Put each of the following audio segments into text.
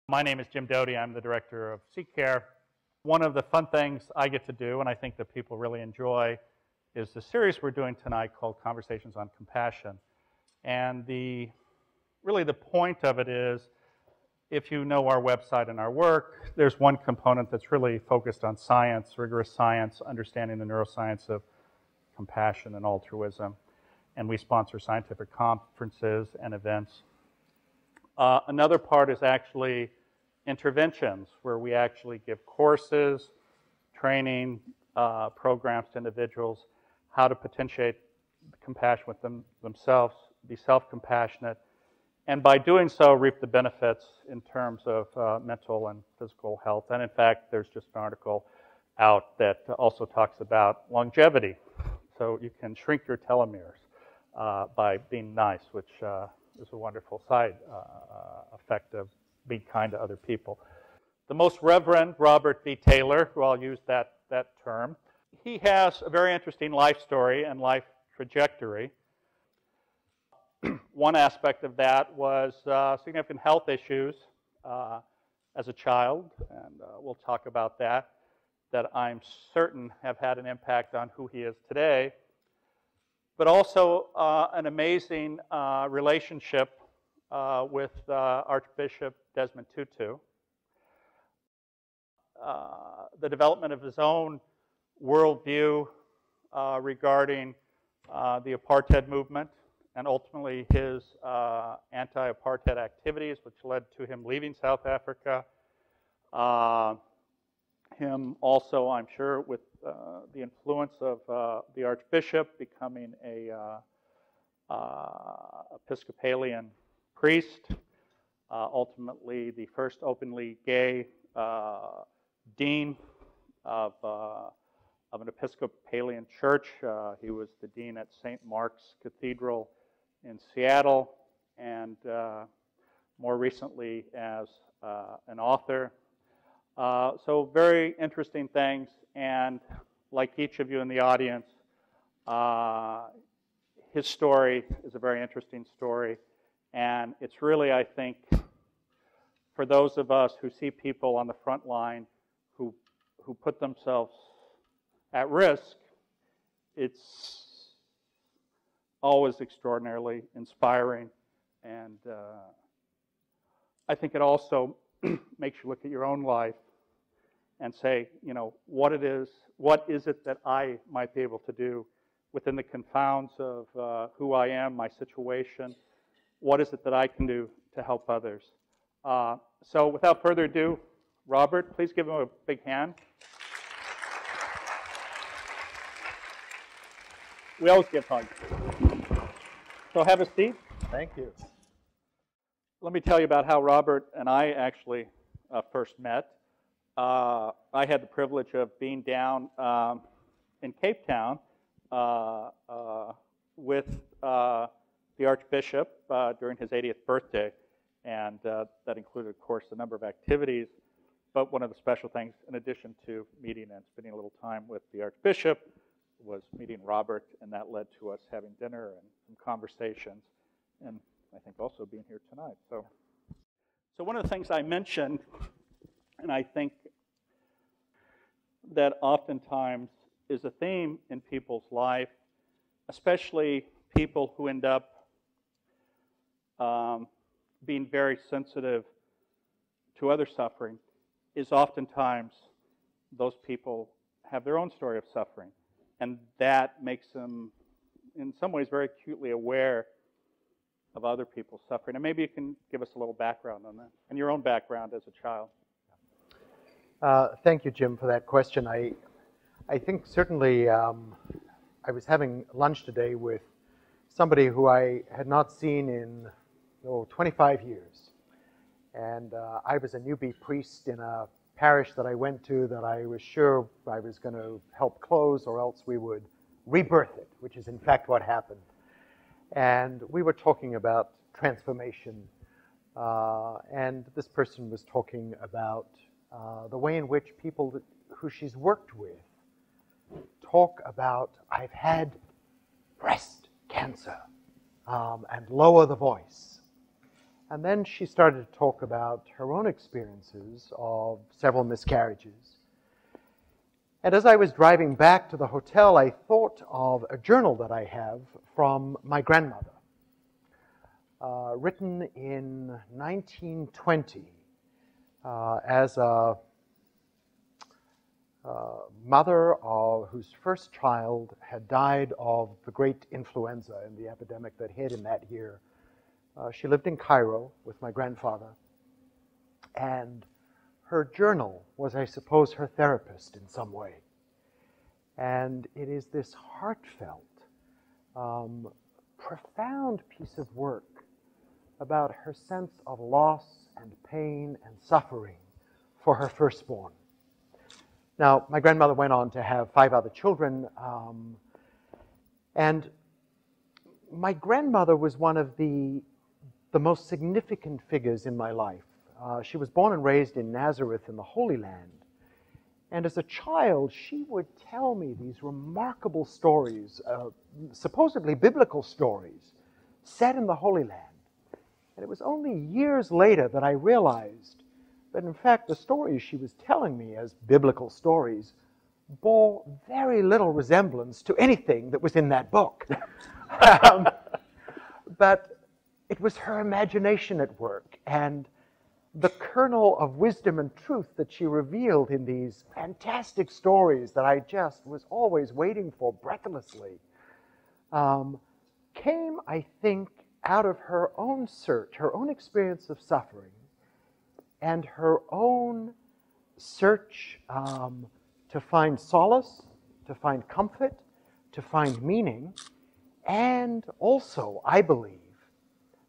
My name is Jim Doty. I'm the director of CCARE. One of the fun things I get to do, and I think that people really enjoy, is the series we're doing tonight called Conversations on Compassion. And really the point of it is, if you know our website and our work, there's one component that's really focused on science, rigorous science, understanding the neuroscience of compassion and altruism. And we sponsor scientific conferences and events. Another part is actually interventions, where we actually give courses, training, programs to individuals, how to potentiate compassion with themselves, be self-compassionate, and by doing so, reap the benefits in terms of mental and physical health. And in fact, there's just an article out that also talks about longevity. So you can shrink your telomeres by being nice, which is a wonderful side effect of being kind to other people. The Most Reverend Robert V. Taylor, who I'll use that term, he has a very interesting life story and life trajectory. One aspect of that was significant health issues as a child, and we'll talk about that I'm certain have had an impact on who he is today, but also an amazing relationship with Archbishop Desmond Tutu. The development of his own worldview regarding the apartheid movement, and ultimately his anti-apartheid activities, which led to him leaving South Africa. Him also, I'm sure, with the influence of the Archbishop becoming a Episcopalian priest, ultimately the first openly gay dean of an Episcopalian church. He was the dean at St. Mark's Cathedral in Seattle, and more recently as an author. So very interesting things, and like each of you in the audience, his story is a very interesting story, and it's really, I think, for those of us who see people on the front line who put themselves at risk, it's always extraordinarily inspiring, and I think it also makes you look at your own life and say, you know, what is it that I might be able to do within the confounds of who I am, my situation? What is it that I can do to help others? So without further ado, Robert, please give him a big hand. We always give hugs. So have a seat. Thank you. Let me tell you about how Robert and I actually first met. I had the privilege of being down in Cape Town with the Archbishop during his 80th birthday, and that included, of course, a number of activities. But one of the special things, in addition to meeting and spending a little time with the Archbishop, was meeting Robert, and that led to us having dinner and some conversations, and I think also being here tonight. So one of the things I mentioned, and I think that oftentimes is a theme in people's life, especially people who end up being very sensitive to other suffering, is oftentimes those people have their own story of suffering. And that makes them, in some ways, very acutely aware of other people's suffering. And maybe you can give us a little background on that, and your own background as a child. Thank you, Jim, for that question. I think certainly I was having lunch today with somebody who I had not seen in 25 years. And I was a newbie priest in a parish that I went to that I was sure I was going to help close, or else we would rebirth it, which is in fact what happened. And we were talking about transformation, and this person was talking about the way in which people who she's worked with talk about, I've had breast cancer, and lower the voice. And then she started to talk about her own experiences of several miscarriages. And as I was driving back to the hotel, I thought of a journal that I have from my grandmother, written in 1920 as a mother whose first child had died of the great influenza and the epidemic that hit in that year. She lived in Cairo with my grandfather, and her journal was, I suppose, her therapist in some way. And it is this heartfelt, profound piece of work about her sense of loss and pain and suffering for her firstborn. Now, my grandmother went on to have 5 other children, and my grandmother was one of the most significant figures in my life. She was born and raised in Nazareth in the Holy Land. And as a child, she would tell me these remarkable stories, supposedly biblical stories, set in the Holy Land. And it was only years later that I realized that, in fact, the stories she was telling me as biblical stories bore very little resemblance to anything that was in that book. But it was her imagination at work, and the kernel of wisdom and truth that she revealed in these fantastic stories that I just was always waiting for breathlessly came, I think, out of her own search, her own experience of suffering, and her own search to find solace, to find comfort, to find meaning, and also, I believe,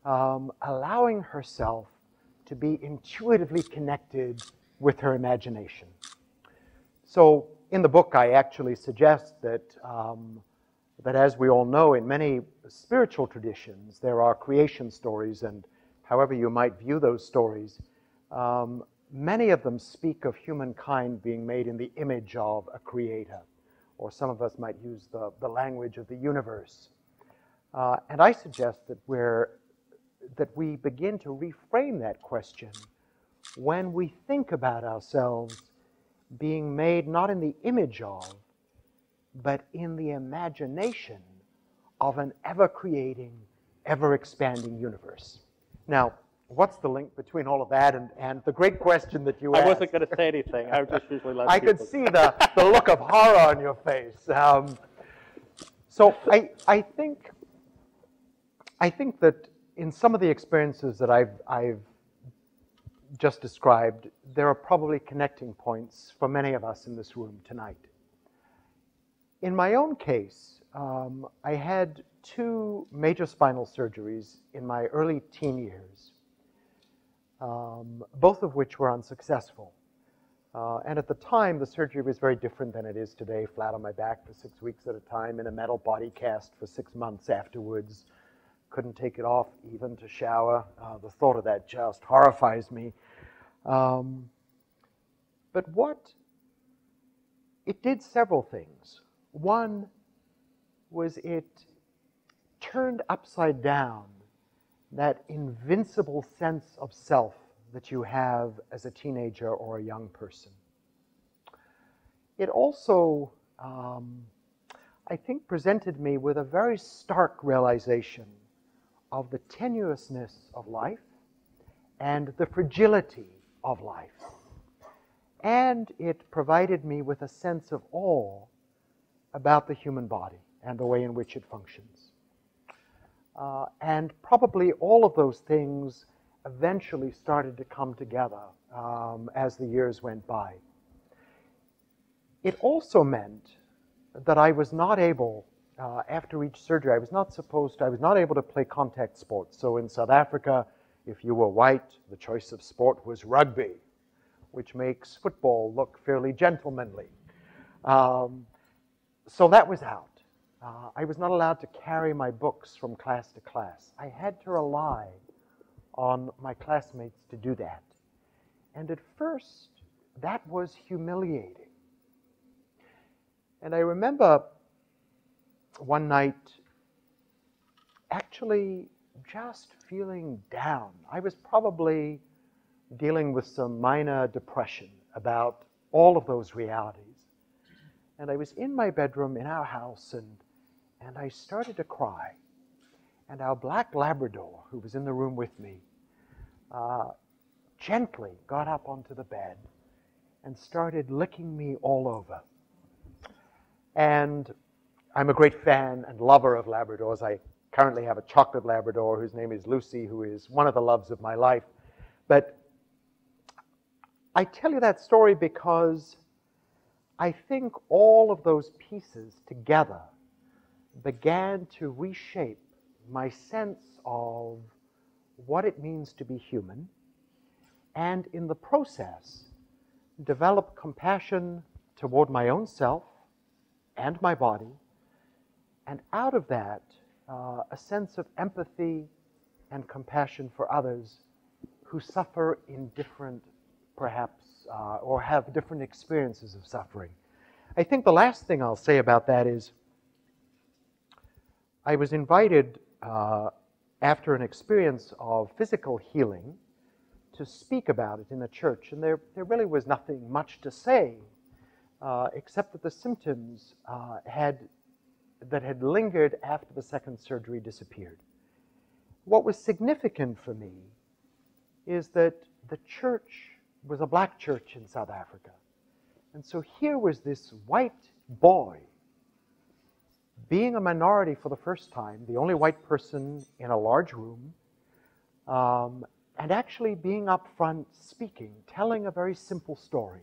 allowing herself to be intuitively connected with her imagination. So in the book, I actually suggest that, that as we all know, in many spiritual traditions, there are creation stories, and however you might view those stories, many of them speak of humankind being made in the image of a creator, or some of us might use the language of the universe. And I suggest that we begin to reframe that question when we think about ourselves being made not in the image of, but in the imagination of an ever-creating, ever-expanding universe. Now, what's the link between all of that and the great question that you asked? I wasn't going to say anything. I would just usually let I people. could see the look of horror on your face. So I think that in some of the experiences that I've just described, there are probably connecting points for many of us in this room tonight. In my own case, I had 2 major spinal surgeries in my early teen years, both of which were unsuccessful. And at the time, the surgery was very different than it is today, flat on my back for 6 weeks at a time, in a metal body cast for 6 months afterwards. Couldn't take it off even to shower. The thought of that just horrifies me. But it did several things. One was it turned upside down that invincible sense of self that you have as a teenager or a young person. It also, I think, presented me with a very stark realization of the tenuousness of life and the fragility of life. And it provided me with a sense of awe about the human body and the way in which it functions. And probably all of those things eventually started to come together as the years went by. It also meant that I was not able, after each surgery, I was not able to play contact sports. So in South Africa, if you were white, the choice of sport was rugby, which makes football look fairly gentlemanly. So that was out. I was not allowed to carry my books from class to class. I had to rely on my classmates to do that. And at first, that was humiliating. And I remember one night actually just feeling down. I was probably dealing with some minor depression about all of those realities. And I was in my bedroom in our house, and I started to cry. And our black Labrador, who was in the room with me, gently got up onto the bed and started licking me all over. And I'm a great fan and lover of Labradors. I currently have a chocolate Labrador whose name is Lucy, who is one of the loves of my life. But I tell you that story because I think all of those pieces together began to reshape my sense of what it means to be human, and in the process, develop compassion toward my own self and my body, and out of that, a sense of empathy and compassion for others who suffer in different, perhaps, or have different experiences of suffering. I think the last thing I'll say about that is I was invited after an experience of physical healing to speak about it in a church, and there really was nothing much to say except that the symptoms that had lingered after the second surgery disappeared. What was significant for me is that the church was a black church in South Africa. And so here was this white boy being a minority for the first time, the only white person in a large room, and actually being up front speaking, telling a very simple story.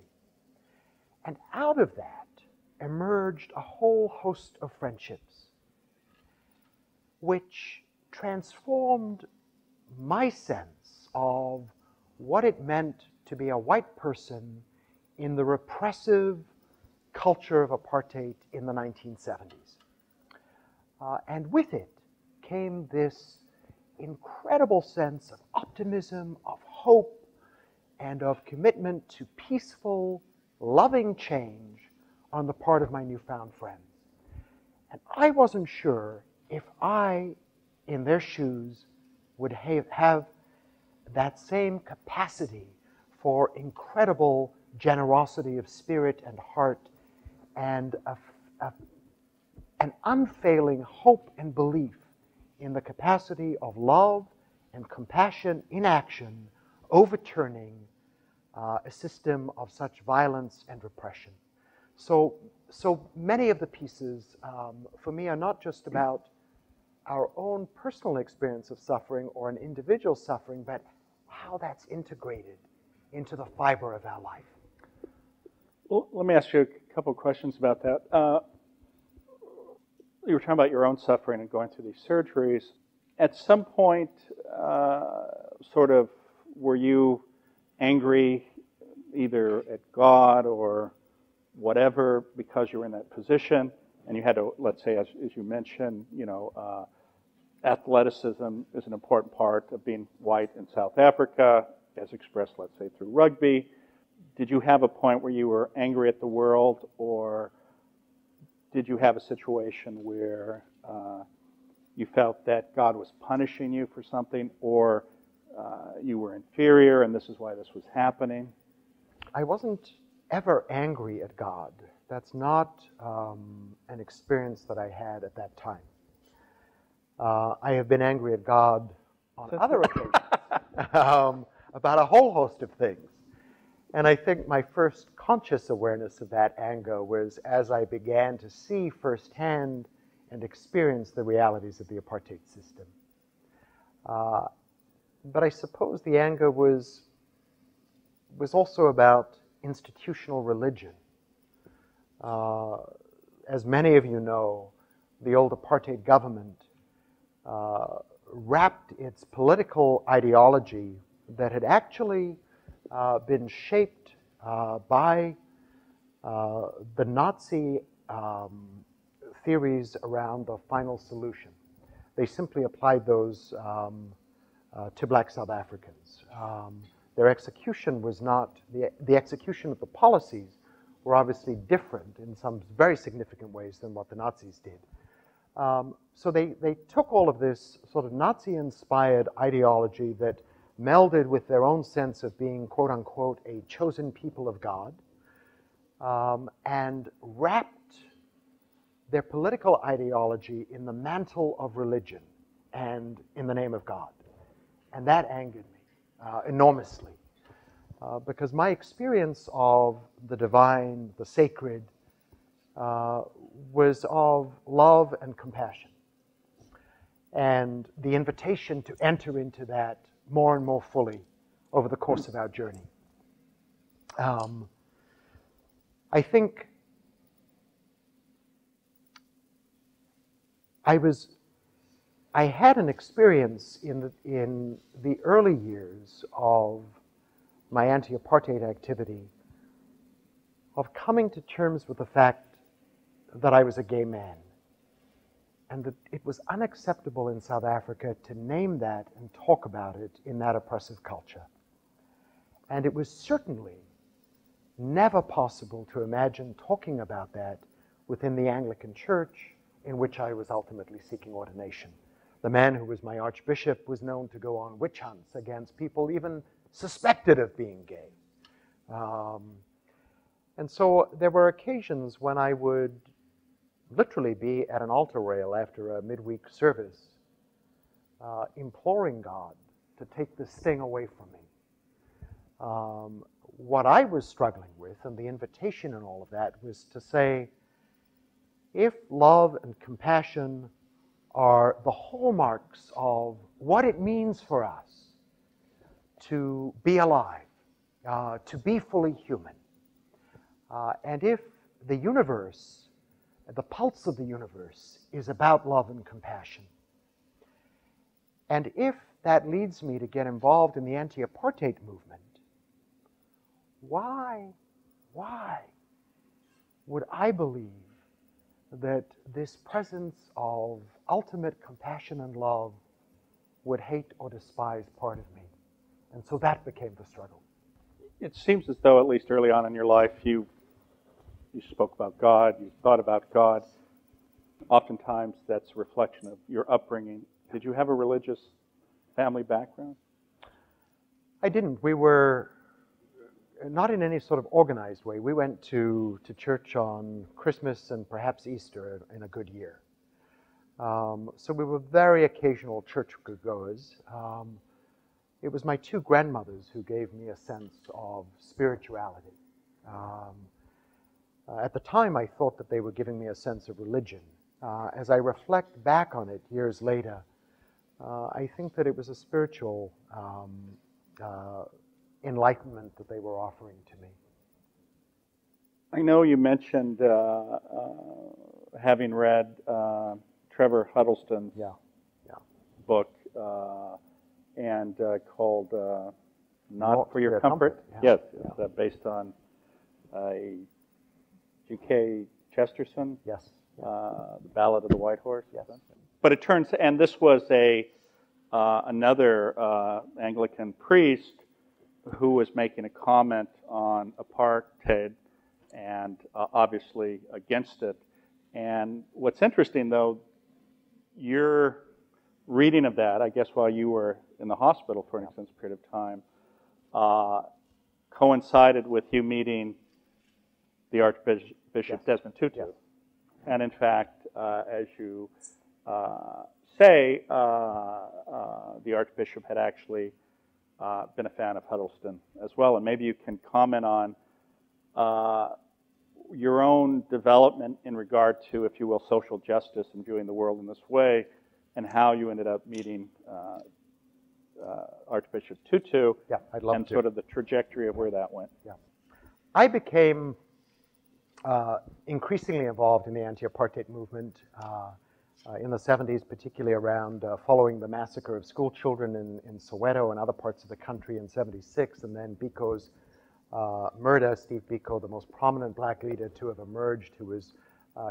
And out of that emerged a whole host of friendships, which transformed my sense of what it meant to be a white person in the repressive culture of apartheid in the 1970s. And with it came this incredible sense of optimism, of hope, and of commitment to peaceful, loving change on the part of my newfound friends. And I wasn't sure if I, in their shoes, would have that same capacity for incredible generosity of spirit and heart, and an unfailing hope and belief in the capacity of love and compassion in action, overturning a system of such violence and repression. So many of the pieces for me are not just about our own personal experience of suffering or an individual suffering, but how that's integrated into the fiber of our life. Well, let me ask you a couple of questions about that. You were talking about your own suffering and going through these surgeries. At some point, sort of, were you angry either at God or whatever because you were in that position and you had to, let's say, as you mentioned, athleticism is an important part of being white in South Africa, as expressed, let's say, through rugby. Did you have a point where you were angry at the world, or did you have a situation where you felt that God was punishing you for something, or you were inferior and this is why this was happening? I wasn't ever angry at God. That's not an experience that I had at that time. I have been angry at God on other occasions about a whole host of things. And I think my first conscious awareness of that anger was as I began to see firsthand and experience the realities of the apartheid system. But I suppose the anger was also about institutional religion. As many of you know, the old apartheid government wrapped its political ideology that had actually been shaped by the Nazi theories around the final solution. They simply applied those to black South Africans. Their execution was not, the execution of the policies were obviously different in some very significant ways than what the Nazis did. So they took all of this sort of Nazi-inspired ideology that melded with their own sense of being, quote unquote, a chosen people of God, and wrapped their political ideology in the mantle of religion and in the name of God. And that angered me enormously, because my experience of the divine, the sacred, was of love and compassion, and the invitation to enter into that more and more fully over the course of our journey. I think I had an experience in the early years of my anti-apartheid activity of coming to terms with the fact that I was a gay man, and that it was unacceptable in South Africa to name that and talk about it in that oppressive culture. And it was certainly never possible to imagine talking about that within the Anglican Church, in which I was ultimately seeking ordination. The man who was my archbishop was known to go on witch hunts against people even suspected of being gay. And so there were occasions when I would literally be at an altar rail after a midweek service, imploring God to take this sting away from me. What I was struggling with, and the invitation in all of that, was to say, if love and compassion are the hallmarks of what it means for us to be alive, to be fully human, and if the universe, the pulse of the universe, is about love and compassion, and if that leads me to get involved in the anti-apartheid movement, why would I believe that this presence of ultimate compassion and love would hate or despise part of me? And so that became the struggle. It seems as though, at least early on in your life, you spoke about God, you thought about God. Oftentimes that's a reflection of your upbringing. Did you have a religious family background? I didn't. We were not in any sort of organized way. We went to church on Christmas and perhaps Easter in a good year. So we were very occasional churchgoers. It was my two grandmothers who gave me a sense of spirituality. At the time, I thought that they were giving me a sense of religion. As I reflect back on it years later, I think that it was a spiritual enlightenment that they were offering to me. I know you mentioned having read Trevor Huddleston's book and called Not for Your Comfort. Yeah. Yes, it's based on G.K. Chesterton. Yes. The Ballad of the White Horse. Yes. But it turns, and this was another Anglican priest who was making a comment on apartheid and obviously against it. And what's interesting, though, your reading of that, I guess while you were in the hospital for an extensive period of time, coincided with you meeting the Archbishop Desmond Tutu. Yes. And in fact, as you say, the Archbishop had actually been a fan of Huddleston as well. And maybe you can comment on your own development in regard to, if you will, social justice and viewing the world in this way, and how you ended up meeting Archbishop Tutu, Yeah, I'd love and to. sort of the trajectory of where that went. Yeah. I became increasingly involved in the anti-apartheid movement in the 70s, particularly around following the massacre of school children in Soweto and other parts of the country in 76, and then Biko's murder. Steve Biko, the most prominent black leader to have emerged, who was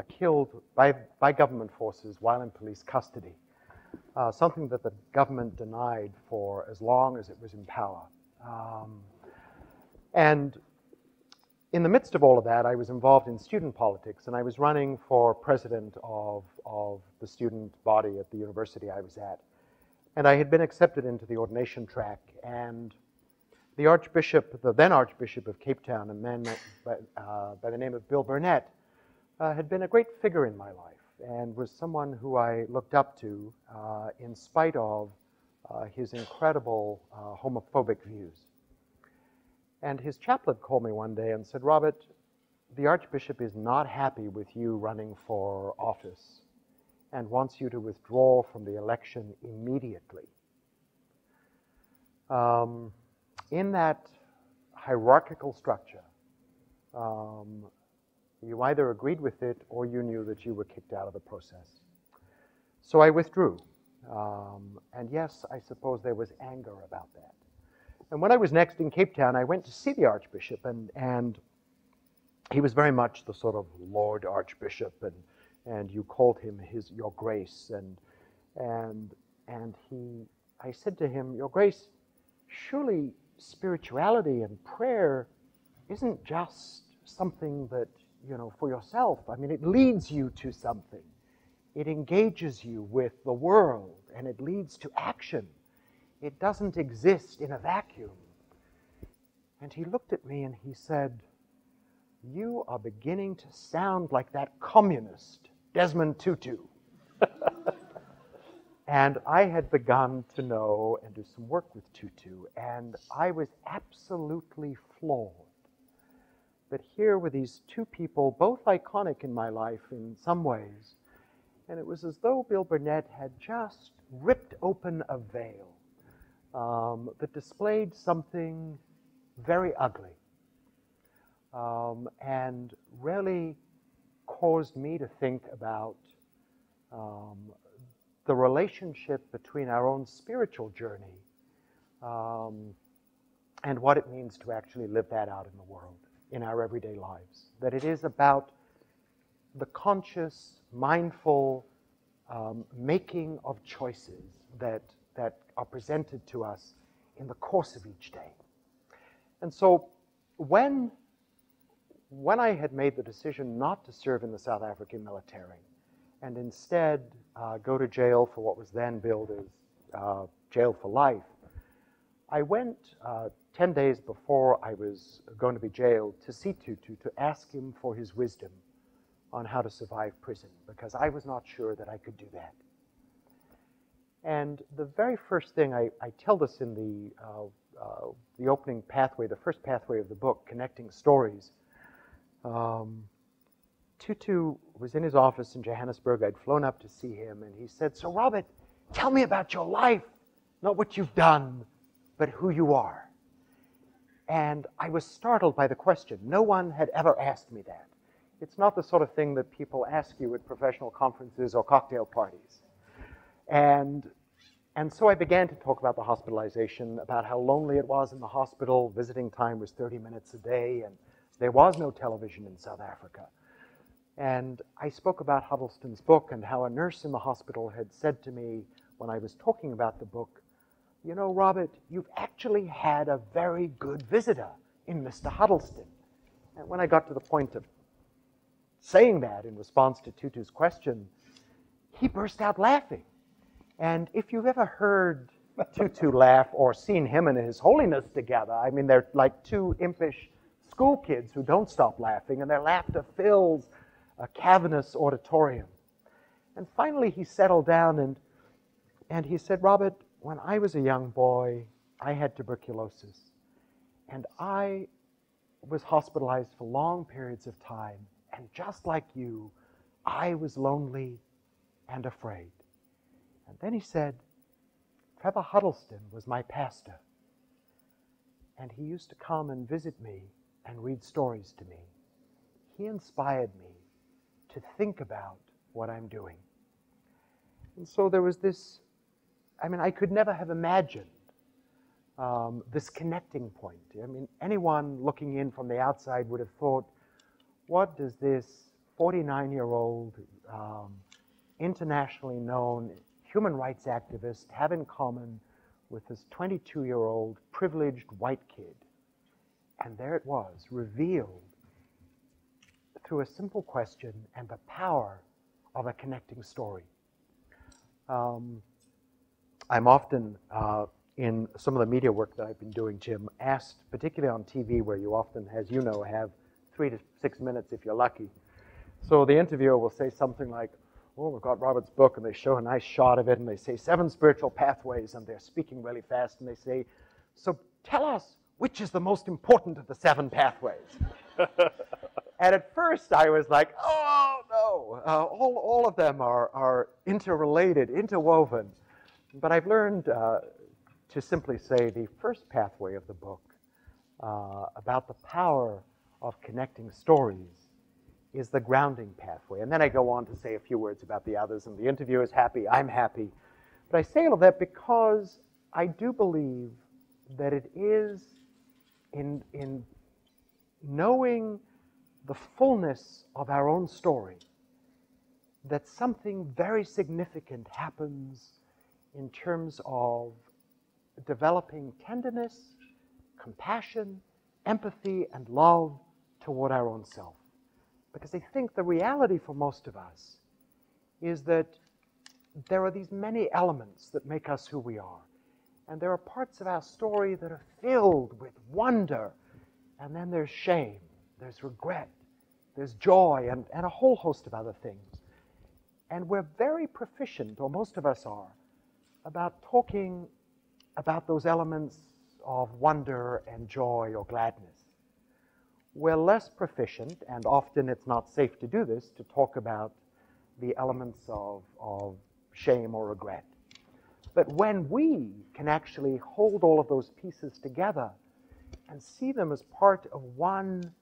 killed by government forces while in police custody, something that the government denied for as long as it was in power. And in the midst of all of that, I was involved in student politics, and I was running for president of the student body at the university I was at. And I had been accepted into the ordination track, and the Archbishop, the then Archbishop of Cape Town, a man by the name of Bill Burnett, had been a great figure in my life and was someone who I looked up to in spite of his incredible homophobic views. And his chaplain called me one day and said, "Robert, the Archbishop is not happy with you running for office and wants you to withdraw from the election immediately." In that hierarchical structure, you either agreed with it or you knew that you were kicked out of the process. So I withdrew. And yes, I suppose there was anger about that. And when I was next in Cape Town, I went to see the Archbishop, and he was very much the sort of Lord Archbishop, and you called him Your Grace, and I said to him, "Your Grace, surely spirituality and prayer isn't just something that, for yourself. I mean, it leads you to something. It engages you with the world, and it leads to action. It doesn't exist in a vacuum." And he looked at me and he said, "You are beginning to sound like that communist, Desmond Tutu." And I had begun to know and do some work with Tutu, and I was absolutely floored that here were these two people, both iconic in my life in some ways, and it was as though Bill Burnett had just ripped open a veil that displayed something very ugly, and really caused me to think about the relationship between our own spiritual journey and what it means to actually live that out in the world, in our everyday lives. That it is about the conscious, mindful making of choices that are presented to us in the course of each day. And so when I had made the decision not to serve in the South African military and instead go to jail for what was then billed as jail for life, I went 10 days before I was going to be jailed to see Tutu to ask him for his wisdom on how to survive prison, because I was not sure that I could do that. And the very first thing, I tell this in the opening pathway, the first pathway of the book, Connecting Stories. Tutu was in his office in Johannesburg. I'd flown up to see him, and he said, "So Robert, tell me about your life, not what you've done, but who you are." And I was startled by the question. No one had ever asked me that. It's not the sort of thing that people ask you at professional conferences or cocktail parties. And so I began to talk about the hospitalization, about how lonely it was in the hospital. Visiting time was 30 minutes a day, and there was no television in South Africa. And I spoke about Huddleston's book and how a nurse in the hospital had said to me when I was talking about the book, "You know, Robert, you've actually had a very good visitor in Mr. Huddleston." And when I got to the point of saying that in response to Tutu's question, he burst out laughing. And if you've ever heard Tutu laugh or seen him and His Holiness together, I mean, they're like two impish school kids who don't stop laughing, and their laughter fills a cavernous auditorium. And finally he settled down and he said, "Robert, when I was a young boy, I had tuberculosis, and I was hospitalized for long periods of time, and just like you, I was lonely and afraid." And then he said, "Trevor Huddleston was my pastor, and he used to come and visit me and read stories to me. He inspired me to think about what I'm doing." And so there was this, I mean, I could never have imagined this connecting point. I mean, anyone looking in from the outside would have thought, what does this 49-year-old internationally known human rights activist have in common with this 22-year-old privileged white kid? And there it was, revealed through a simple question and the power of a connecting story. I'm often, in some of the media work that I've been doing, Jim, asked, particularly on TV, where you often, as you know, have 3 to 6 minutes if you're lucky. So the interviewer will say something like, oh, we've got Robert's book, and they show a nice shot of it, and they say 7 spiritual pathways, and they're speaking really fast, and they say, so tell us, which is the most important of the 7 pathways? And at first I was like, oh, no, all of them are interrelated, interwoven. But I've learned to simply say the first pathway of the book about the power of connecting stories is the grounding pathway. And then I go on to say a few words about the others, and the interviewer is happy, I'm happy. But I say all of that because I do believe that it is in knowing the fullness of our own story that something very significant happens in terms of developing tenderness, compassion, empathy, and love toward our own self. Because I think the reality for most of us is that there are these many elements that make us who we are. And there are parts of our story that are filled with wonder, and then there's shame, there's regret, there's joy, and a whole host of other things. And we're very proficient, or most of us are, about talking about those elements of wonder and joy or gladness. We're less proficient, and often it's not safe to do this, to talk about the elements of shame or regret. But when we can actually hold all of those pieces together and see them as part of one,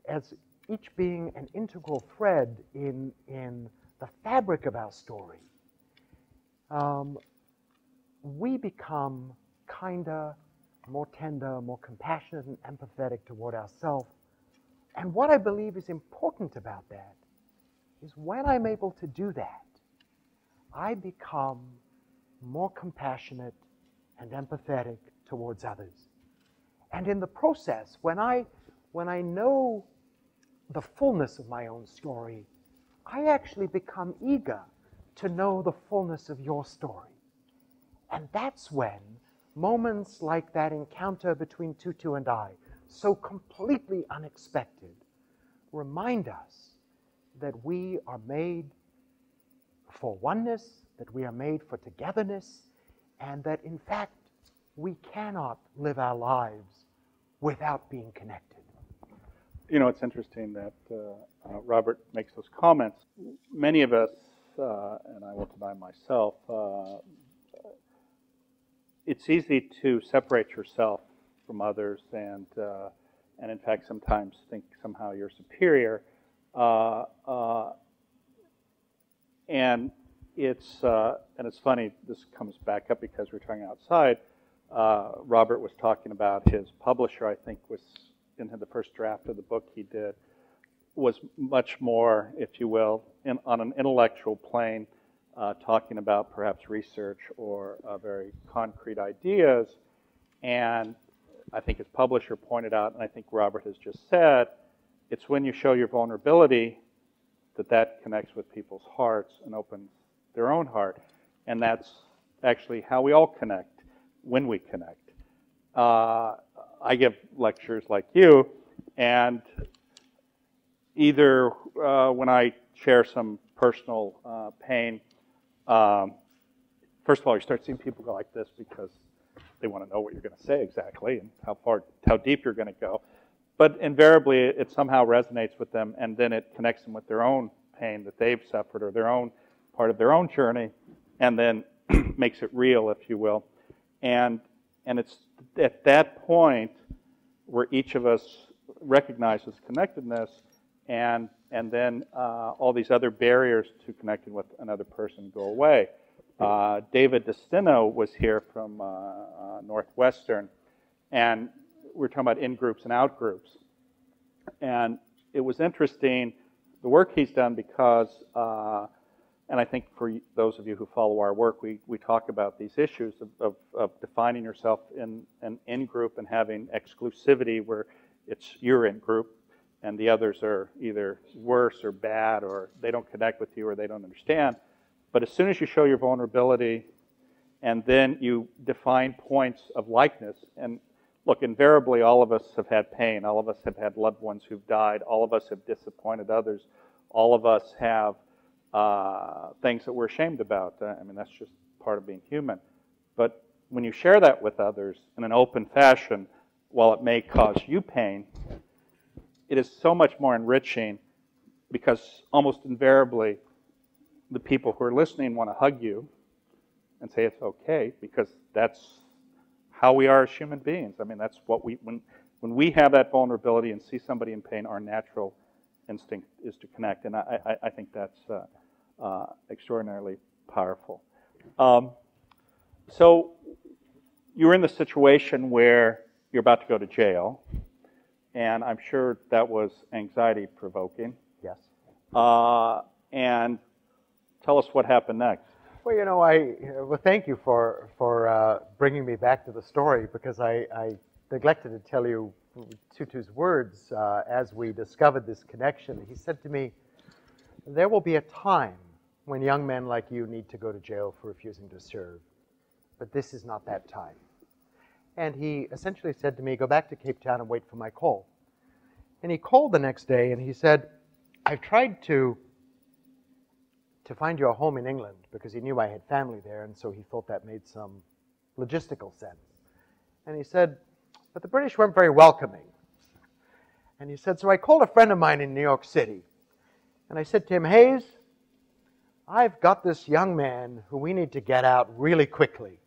as each being an integral thread in the fabric of our story, we become kinder, more tender, more compassionate and empathetic toward ourselves. And what I believe is important about that is when I'm able to do that, I become more compassionate and empathetic towards others. And in the process, when I know the fullness of my own story, I actually become eager to know the fullness of your story. And that's when moments like that encounter between Tutu and I, so completely unexpected, remind us that we are made for oneness, that we are made for togetherness, and that, in fact, we cannot live our lives without being connected. You know, it's interesting that Robert makes those comments. Many of us, and I won't deny myself, it's easy to separate yourself from others and in fact sometimes think somehow you're superior. And it's funny, this comes back up because we're talking outside. Robert was talking about his publisher, I think was in the first draft of the book he did, was much more, if you will, on an intellectual plane, talking about perhaps research or very concrete ideas. And I think his publisher pointed out, and I think Robert has just said, it's when you show your vulnerability that connects with people's hearts and opens their own heart. And that's actually how we all connect, when we connect. I give lectures like you, and either when I share some personal pain, first of all, you start seeing people go like this because they want to know what you're going to say exactly and how deep you're going to go. But invariably, it somehow resonates with them, and then it connects them with their own pain that they've suffered or their own part of their own journey, and then makes it real, if you will. And it's at that point where each of us recognizes connectedness, and then all these other barriers to connecting with another person go away. David Destino was here from Northwestern, and we're talking about in-groups and out-groups. And it was interesting, the work he's done, because, and I think for those of you who follow our work, we talk about these issues of defining yourself in an in-group and having exclusivity where you're in-group, and the others are either worse or bad, or they don't connect with you, or they don't understand. But as soon as you show your vulnerability, and then you define points of likeness, and look, invariably all of us have had pain, all of us have had loved ones who've died, all of us have disappointed others, all of us have things that we're ashamed about. I mean, that's just part of being human. But when you share that with others in an open fashion, while it may cause you pain, it is so much more enriching, because almost invariably the people who are listening want to hug you and say it's okay, because that's how we are as human beings. I mean, that's what when we have that vulnerability and see somebody in pain, our natural instinct is to connect, and I think that's extraordinarily powerful. So you're in the situation where you're about to go to jail, and I'm sure that was anxiety-provoking. Yes. And tell us what happened next. Well, you know, well, thank you for bringing me back to the story, because I neglected to tell you Tutu's words as we discovered this connection. He said to me, "There will be a time when young men like you need to go to jail for refusing to serve, but this is not that time." And he essentially said to me, "Go back to Cape Town and wait for my call." And he called the next day and he said, "I've tried to find you a home in England," because he knew I had family there, and so he thought that made some logistical sense. And he said, "But the British weren't very welcoming." And he said, "So I called a friend of mine in New York City, and I said to him, 'Hayes, I've got this young man who we need to get out really quickly.'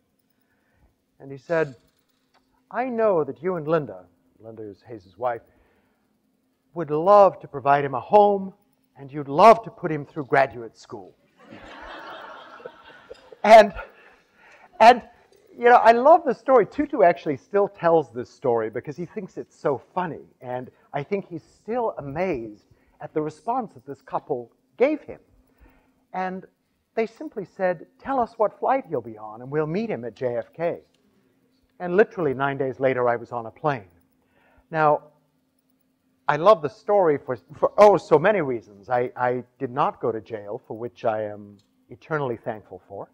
And he said, 'I know that you and Linda,'" Linda is Hayes' wife, "would love to provide him a home, and you'd love to put him through graduate school.'" and you know, I love the story. Tutu actually still tells this story because he thinks it's so funny, and I think he's still amazed at the response that this couple gave him. And they simply said, "Tell us what flight he'll be on, and we'll meet him at JFK." And literally 9 days later, I was on a plane. Now, I love the story for so many reasons. I did not go to jail, for which I am eternally thankful for.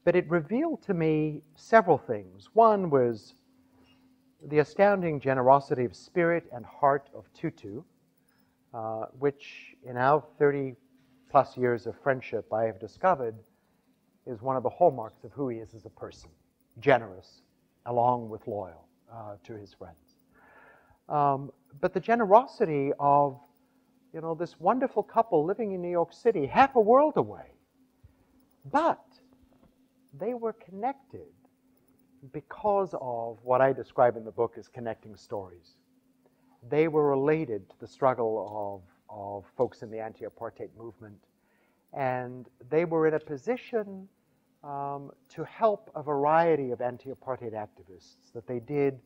But it revealed to me several things. One was the astounding generosity of spirit and heart of Tutu, which in our 30-plus years of friendship I have discovered is one of the hallmarks of who he is as a person. Generous, along with loyal to his friends. But the generosity of, you know, this wonderful couple living in New York City, half a world away. But they were connected because of what I describe in the book as connecting stories. They were related to the struggle of folks in the anti-apartheid movement, and they were in a position to help a variety of anti-apartheid activists that they did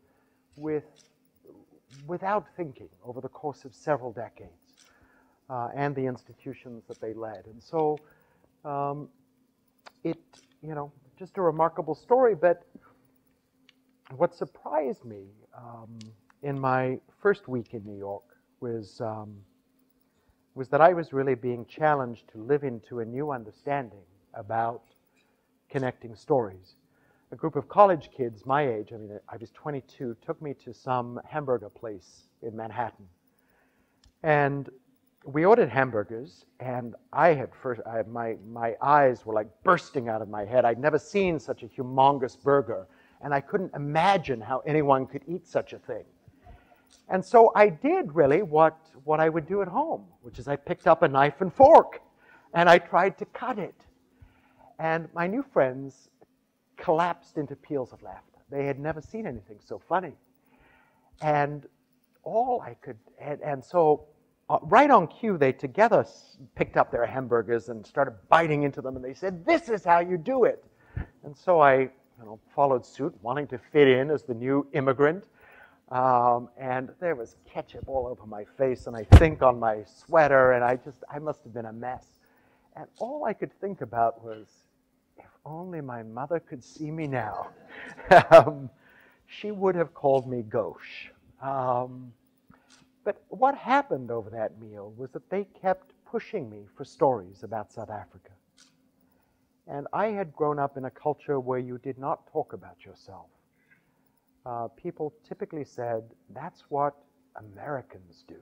without thinking over the course of several decades, and the institutions that they led. And so you know, just a remarkable story. But what surprised me in my first week in New York was that I was really being challenged to live into a new understanding about connecting stories. A group of college kids my age, I mean, I was 22, took me to some hamburger place in Manhattan. And we ordered hamburgers, and my eyes were like bursting out of my head. I'd never seen such a humongous burger, and I couldn't imagine how anyone could eat such a thing. And so I did really what I would do at home, which is I picked up a knife and fork, and I tried to cut it. And my new friends collapsed into peals of laughter. They had never seen anything so funny. And so right on cue, they together picked up their hamburgers and started biting into them, and they said, "This is how you do it." And so I followed suit, wanting to fit in as the new immigrant. And there was ketchup all over my face, and I think on my sweater, and I must have been a mess. And all I could think about was, if only my mother could see me now. She would have called me gauche. But what happened over that meal was that they kept pushing me for stories about South Africa. And I had grown up in a culture where you did not talk about yourself. People typically said, that's what Americans do.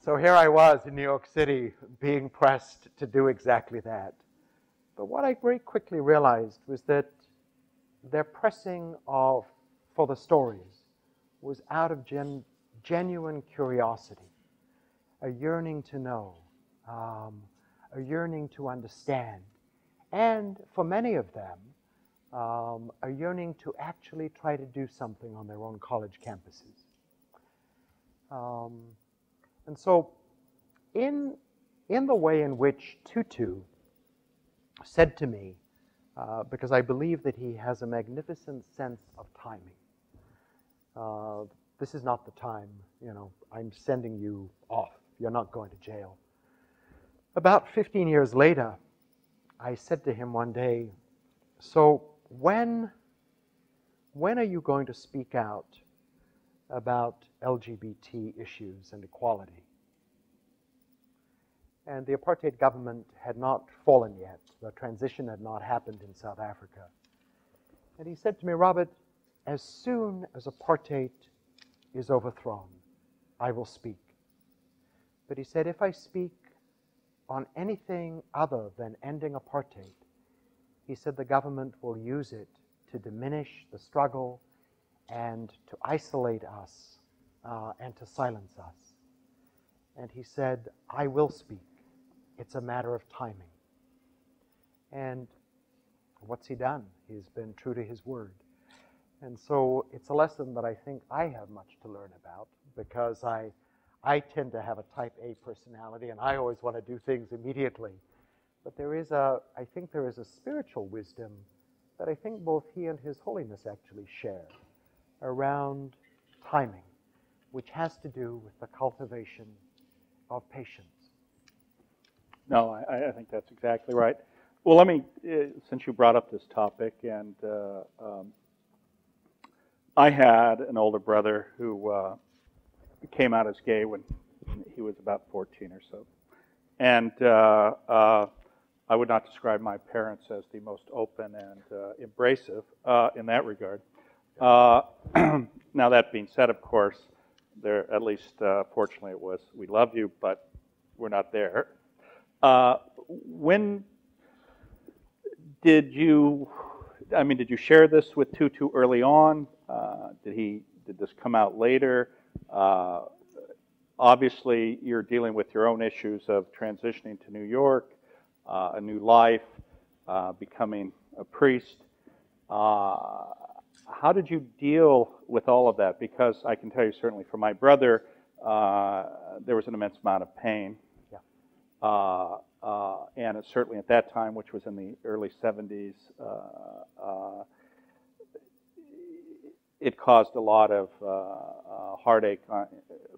So here I was in New York City being pressed to do exactly that. But what I very quickly realized was that their pressing for the stories was out of genuine curiosity, a yearning to know, a yearning to understand, and for many of them, a yearning to actually try to do something on their own college campuses. And so in the way in which Tutu said to me, because I believe that he has a magnificent sense of timing. This is not the time, I'm sending you off. You're not going to jail. About 15 years later, I said to him one day, so when are you going to speak out about LGBT issues and equality? And the apartheid government had not fallen yet. The transition had not happened in South Africa. And he said to me, Robert, as soon as apartheid is overthrown, I will speak. But he said, if I speak on anything other than ending apartheid, he said the government will use it to diminish the struggle and to isolate us and to silence us. And he said, I will speak. It's a matter of timing. And what's he done? He's been true to his word. And so it's a lesson that I think I have much to learn about, because I tend to have a type A personality, and I always want to do things immediately. But I think there is a spiritual wisdom that I think both he and His Holiness actually share around timing, which has to do with the cultivation of patience. No, I think that's exactly right. Well, let me, since you brought up this topic, and I had an older brother who came out as gay when he was about 14 or so. And I would not describe my parents as the most open and embracive in that regard. Now, that being said, of course, there, at least fortunately it was, we love you, but we're not there. When did you share this with Tutu early on? Did this come out later? Obviously, you're dealing with your own issues of transitioning to New York, a new life, becoming a priest. How did you deal with all of that? Because I can tell you, certainly for my brother, there was an immense amount of pain. Yeah. And it's certainly at that time, which was in the early 70s, it caused a lot of heartache,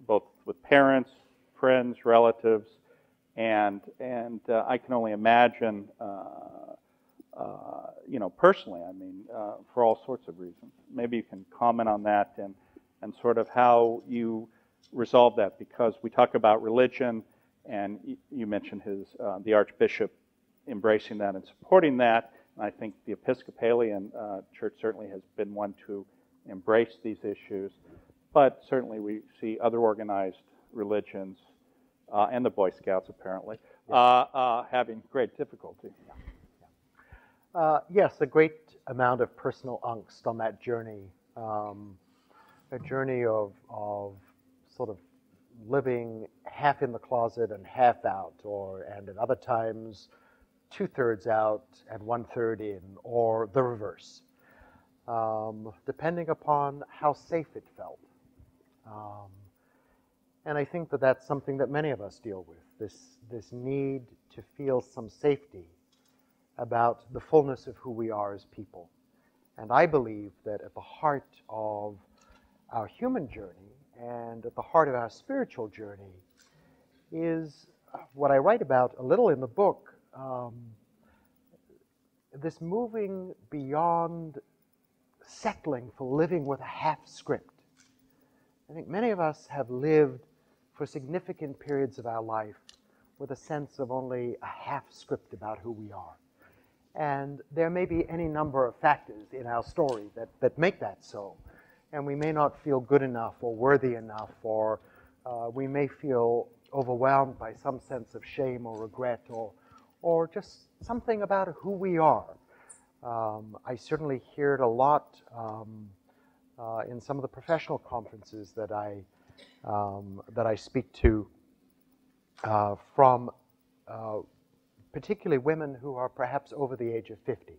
both with parents, friends, relatives, and I can only imagine, personally, for all sorts of reasons. Maybe you can comment on that and sort of how you resolve that, because we talk about religion, and you mentioned the Archbishop embracing that and supporting that. And I think the Episcopalian Church certainly has been one to embrace these issues. But certainly we see other organized religions, and the Boy Scouts apparently, having great difficulty. Yes, a great amount of personal angst on that journey. A journey of sort of living half in the closet and half out, and at other times 2/3 out and 1/3 in, or the reverse, depending upon how safe it felt. And I think that that's something that many of us deal with, this need to feel some safety about the fullness of who we are as people. And I believe that at the heart of our human journey and at the heart of our spiritual journey is what I write about a little in the book, this moving beyond settling for living with a half script. I think many of us have lived for significant periods of our life with a sense of only a half script about who we are. And there may be any number of factors in our story that make that so. And we may not feel good enough or worthy enough, or we may feel overwhelmed by some sense of shame or regret, or just something about who we are. I certainly hear it a lot in some of the professional conferences that I speak to from particularly women who are perhaps over the age of 50,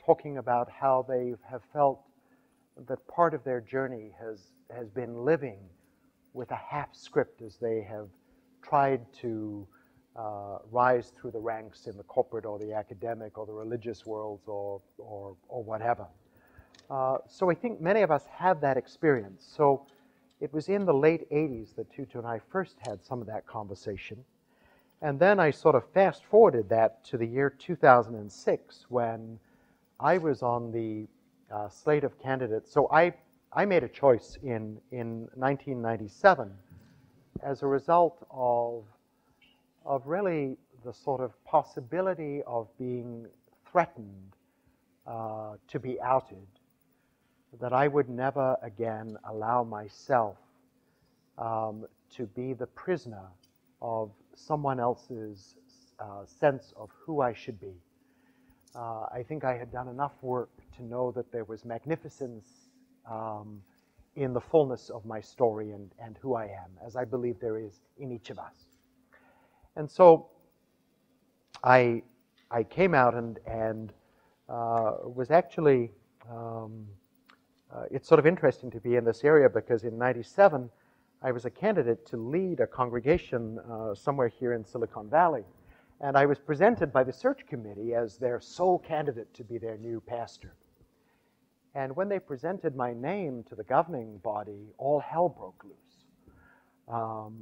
talking about how they have felt that part of their journey has been living with a half script as they have tried to rise through the ranks in the corporate or the academic or the religious worlds or whatever. So I think many of us have that experience. So it was in the late 80s that Tutu and I first had some of that conversation. And then I sort of fast forwarded that to the year 2006 when I was on the slate of candidates. So I made a choice in 1997 as a result of really the sort of possibility of being threatened to be outed, that I would never again allow myself to be the prisoner of someone else's sense of who I should be. I think I had done enough work to know that there was magnificence in the fullness of my story and who I am, as I believe there is in each of us. And so I came out and was actually, it's sort of interesting to be in this area because in '97, I was a candidate to lead a congregation somewhere here in Silicon Valley. And I was presented by the search committee as their sole candidate to be their new pastor. And when they presented my name to the governing body, all hell broke loose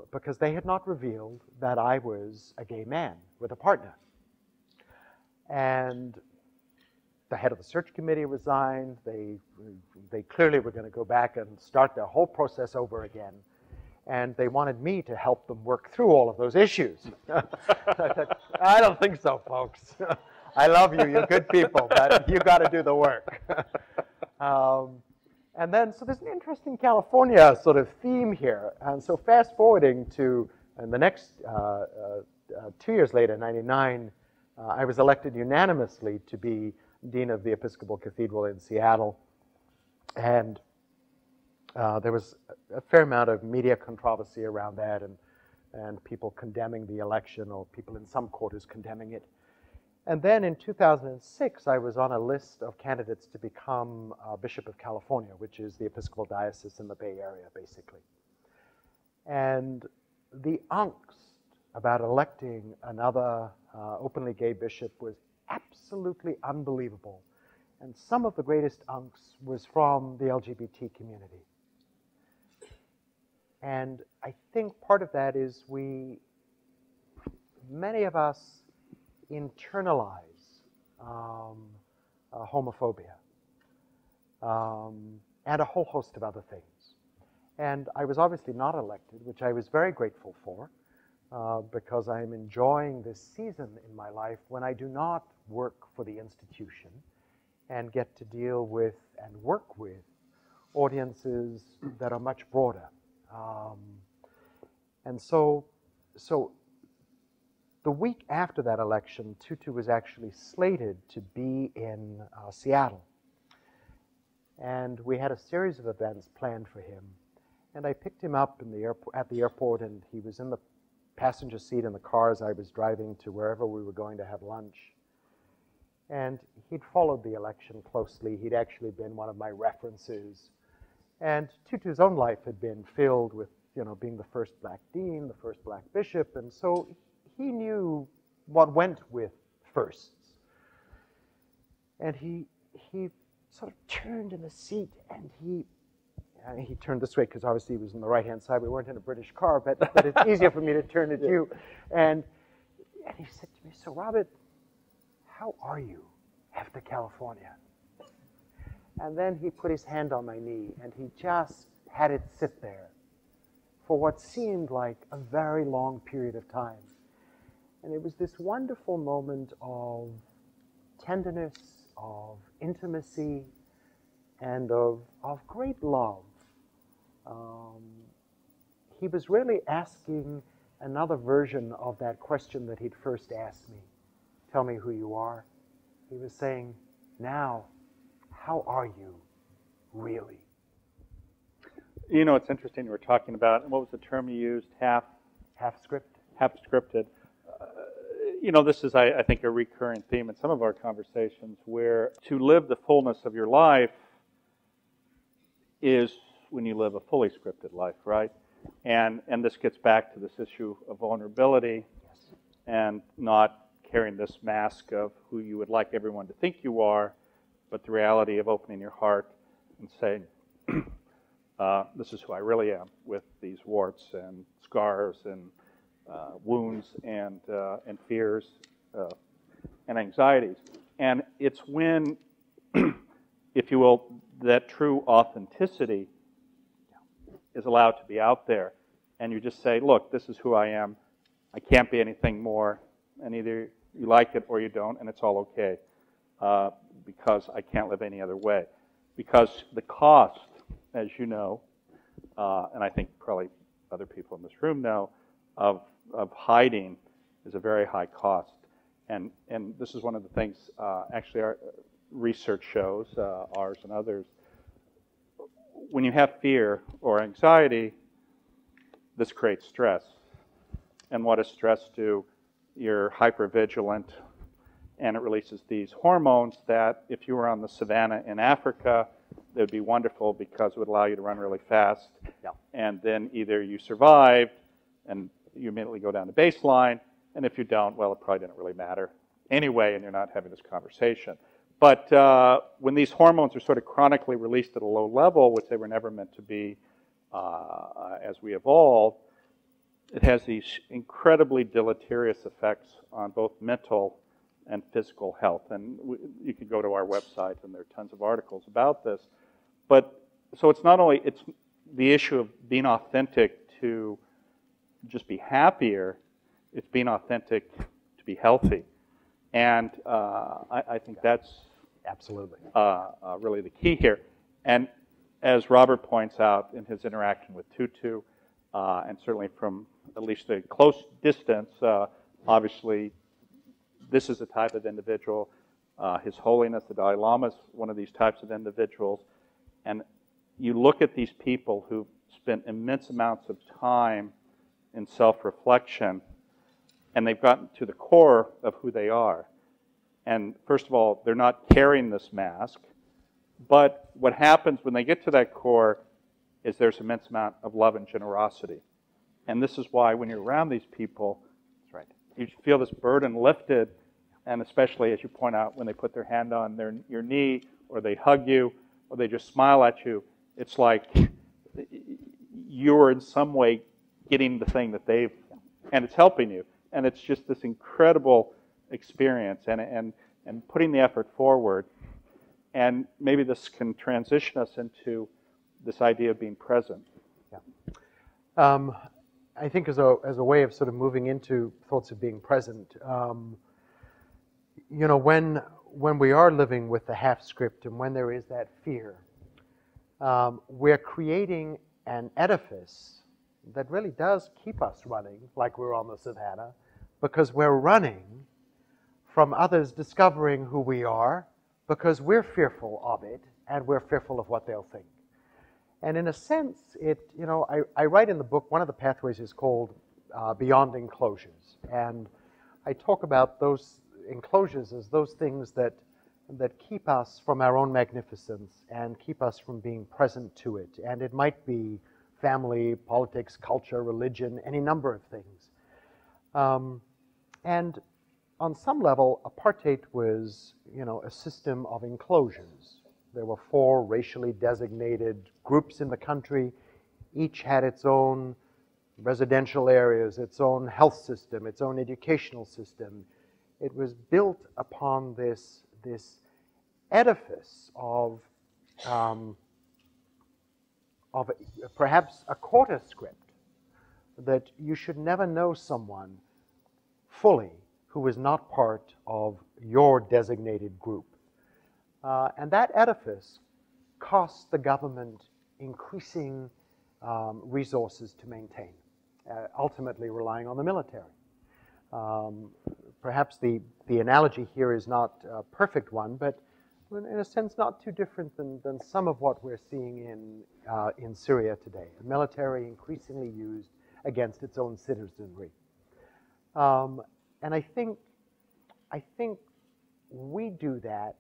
because they had not revealed that I was a gay man with a partner. And the head of the search committee resigned. They clearly were going to go back and start their whole process over again. And they wanted me to help them work through all of those issues. I said, I don't think so, folks. I love you, you're good people, but you got to do the work. And then, so there's an interesting California sort of theme here. And so fast forwarding to the next 2 years later, '99, I was elected unanimously to be Dean of the Episcopal Cathedral in Seattle. And there was a fair amount of media controversy around that and people condemning the election or people in some quarters condemning it. And then in 2006, I was on a list of candidates to become Bishop of California, which is the Episcopal Diocese in the Bay Area, basically. And the angst about electing another openly gay bishop was absolutely unbelievable. And some of the greatest angst was from the LGBT community. And I think part of that is many of us internalize homophobia and a whole host of other things. And I was obviously not elected, which I was very grateful for, because I'm enjoying this season in my life when I do not work for the institution and get to deal with and work with audiences that are much broader. And so the week after that election, Tutu was actually slated to be in Seattle. And we had a series of events planned for him. And I picked him up at the airport, and he was in the passenger seat in the car as I was driving to wherever we were going to have lunch. And he'd followed the election closely. He'd actually been one of my references. And Tutu's own life had been filled with, being the first black dean, the first black bishop, and so he knew what went with firsts. And he sort of turned in the seat, and he turned this way because obviously he was on the right-hand side. We weren't in a British car, but it's easier for me to turn at you. And he said to me, "So Robert, how are you after California?" And then he put his hand on my knee, and he just had it sit there for what seemed like a very long period of time. And it was this wonderful moment of tenderness, of intimacy, and of great love. He was really asking another version of that question that he'd first asked me. Tell me who you are. He was saying, now, how are you really? You know, it's interesting you were talking about, what was the term you used, Half-scripted. Half-scripted. You know, this is, I think, a recurring theme in some of our conversations, where to live the fullness of your life is when you live a fully scripted life, right? And this gets back to this issue of vulnerability, Yes. and not carrying this mask of who you would like everyone to think you are, but the reality of opening your heart and saying, this is who I really am, with these warts and scars and wounds and fears and anxieties. And it's when, if you will, that true authenticity is allowed to be out there, and you just say, look, this is who I am. I can't be anything more, and either you like it or you don't, and it's all okay, because I can't live any other way. Because the cost, as you know, and I think probably other people in this room know, of hiding is a very high cost. And this is one of the things, actually, our research shows, ours and others, when you have fear or anxiety, this creates stress. And what does stress do? You're hypervigilant, and it releases these hormones that, if you were on the savannah in Africa, it would be wonderful because it would allow you to run really fast. Yeah. And then either you survived and you immediately go down to baseline, and if you don't, well, it probably didn't really matter anyway, and you're not having this conversation. But when these hormones are sort of chronically released at a low level, which they were never meant to be as we evolved, it has these incredibly deleterious effects on both mental and physical health. And you can go to our website, and there are tons of articles about this. But so it's not only it's the issue of being authentic to just be happier, it's being authentic to be healthy. And I think that's absolutely really the key here. And as Robert points out in his interaction with Tutu, and certainly from at least a close distance, obviously this is a type of individual. His Holiness, the Dalai Lama, is one of these types of individuals. And you look at these people who've spent immense amounts of time in self-reflection, and they've gotten to the core of who they are. And first of all, they're not carrying this mask. But what happens when they get to that core is there's immense amount of love and generosity. And this is why when you're around these people, that's right, you feel this burden lifted, and especially, as you point out, when they put their hand on your knee, or they hug you, or they just smile at you, it's like you're in some way getting the thing that they've, and it's helping you. And it's just this incredible experience, and putting the effort forward. And maybe this can transition us into this idea of being present. Yeah. I think as a way of sort of moving into thoughts of being present, you know, when we are living with the half script and when there is that fear, we're creating an edifice that really does keep us running like we're on the savannah, because we're running from others discovering who we are, because we're fearful of it and we're fearful of what they'll think. And in a sense, you know, I write in the book, one of the pathways is called Beyond Enclosures. And I talk about those enclosures as those things that keep us from our own magnificence and keep us from being present to it. And it might be family, politics, culture, religion, any number of things. And on some level, apartheid was, you know, a system of enclosures. There were 4 racially designated groups in the country. Each had its own residential areas, its own health system, its own educational system. It was built upon this edifice of perhaps a quarter script, that you should never know someone fully who is not part of your designated group. And that edifice costs the government increasing resources to maintain, ultimately relying on the military. Perhaps the analogy here is not a perfect one, but in a sense not too different than some of what we're seeing in Syria today. A military increasingly used against its own citizenry. And I think we do that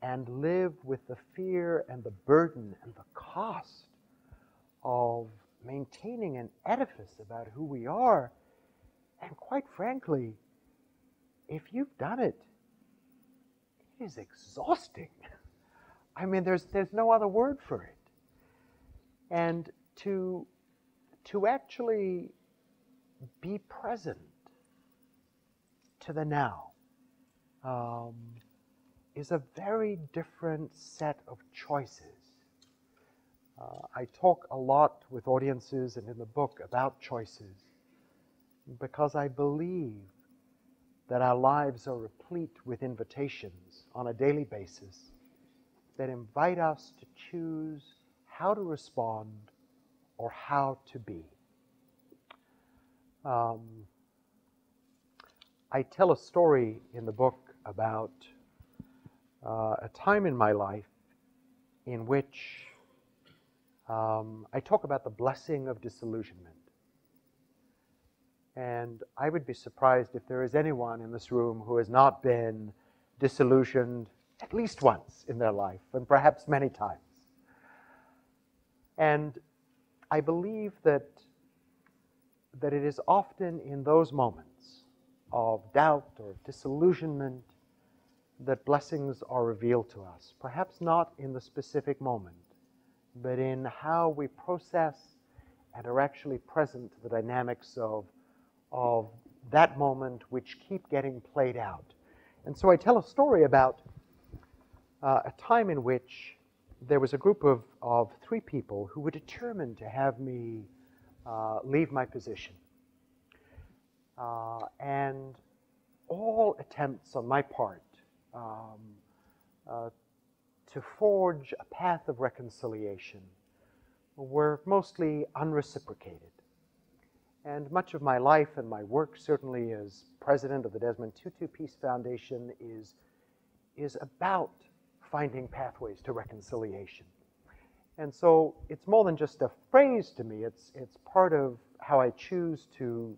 and live with the fear and the burden and the cost of maintaining an edifice about who we are. And quite frankly, if you've done it, it is exhausting. I mean, there's no other word for it. And to actually be present to the now is a very different set of choices. I talk a lot with audiences and in the book about choices because I believe that our lives are replete with invitations on a daily basis that invite us to choose how to respond or how to be. I tell a story in the book about a time in my life in which I talk about the blessing of disillusionment. And I would be surprised if there is anyone in this room who has not been disillusioned at least once in their life, and perhaps many times. And I believe that it is often in those moments of doubt or disillusionment that blessings are revealed to us. Perhaps not in the specific moment, but in how we process and are actually present to the dynamics of that moment which keep getting played out. And so I tell a story about a time in which there was a group of 3 people who were determined to have me leave my position. And all attempts on my part to forge a path of reconciliation were mostly unreciprocated. And much of my life and my work, certainly as president of the Desmond Tutu Peace Foundation, is about finding pathways to reconciliation. And so it's more than just a phrase to me. It's part of how I choose to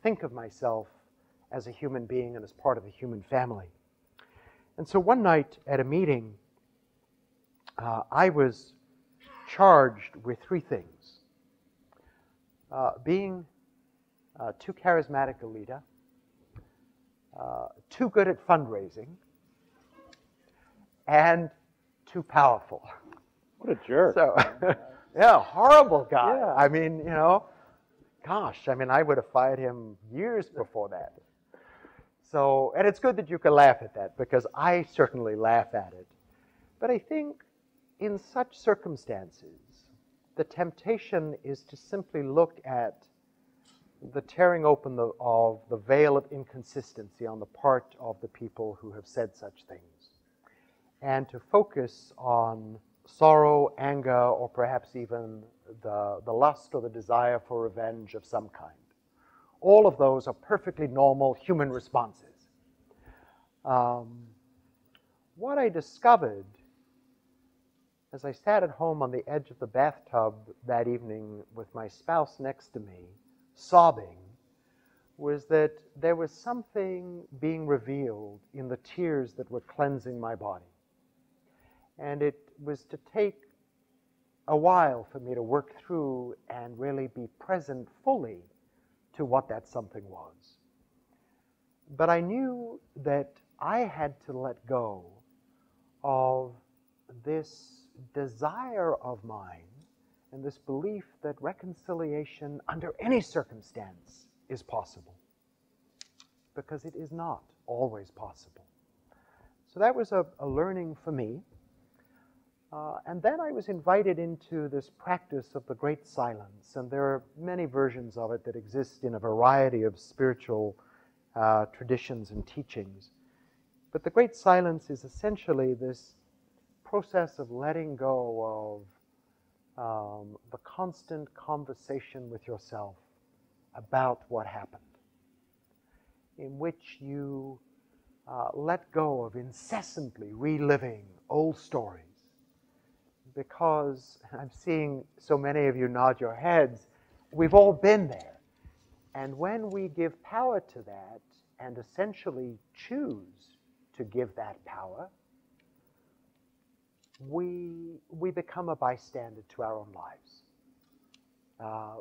think of myself as a human being and as part of a human family. And so one night at a meeting, I was charged with 3 things. Being too charismatic a leader, too good at fundraising, and too powerful. What a jerk. So, yeah, horrible guy. Yeah. I mean, gosh, I would have fired him years before that. So, and it's good that you can laugh at that, because I certainly laugh at it. But I think in such circumstances, the temptation is to simply look at the tearing open of the veil of inconsistency on the part of the people who have said such things, and to focus on sorrow, anger, or perhaps even the lust or the desire for revenge of some kind. All of those are perfectly normal human responses. What I discovered as I sat at home on the edge of the bathtub that evening with my spouse next to me, sobbing, was that there was something being revealed in the tears that were cleansing my body. And it was to take a while for me to work through and really be present fully to what that something was. But I knew that I had to let go of this desire of mine and this belief that reconciliation under any circumstance is possible, because it is not always possible. So that was a learning for me. And then I was invited into this practice of the Great Silence, and there are many versions of it that exist in a variety of spiritual traditions and teachings. But the Great Silence is essentially this process of letting go of the constant conversation with yourself about what happened, in which you let go of incessantly reliving old stories. Because I'm seeing so many of you nod your heads, we've all been there. And when we give power to that and essentially choose to give that power, we become a bystander to our own lives.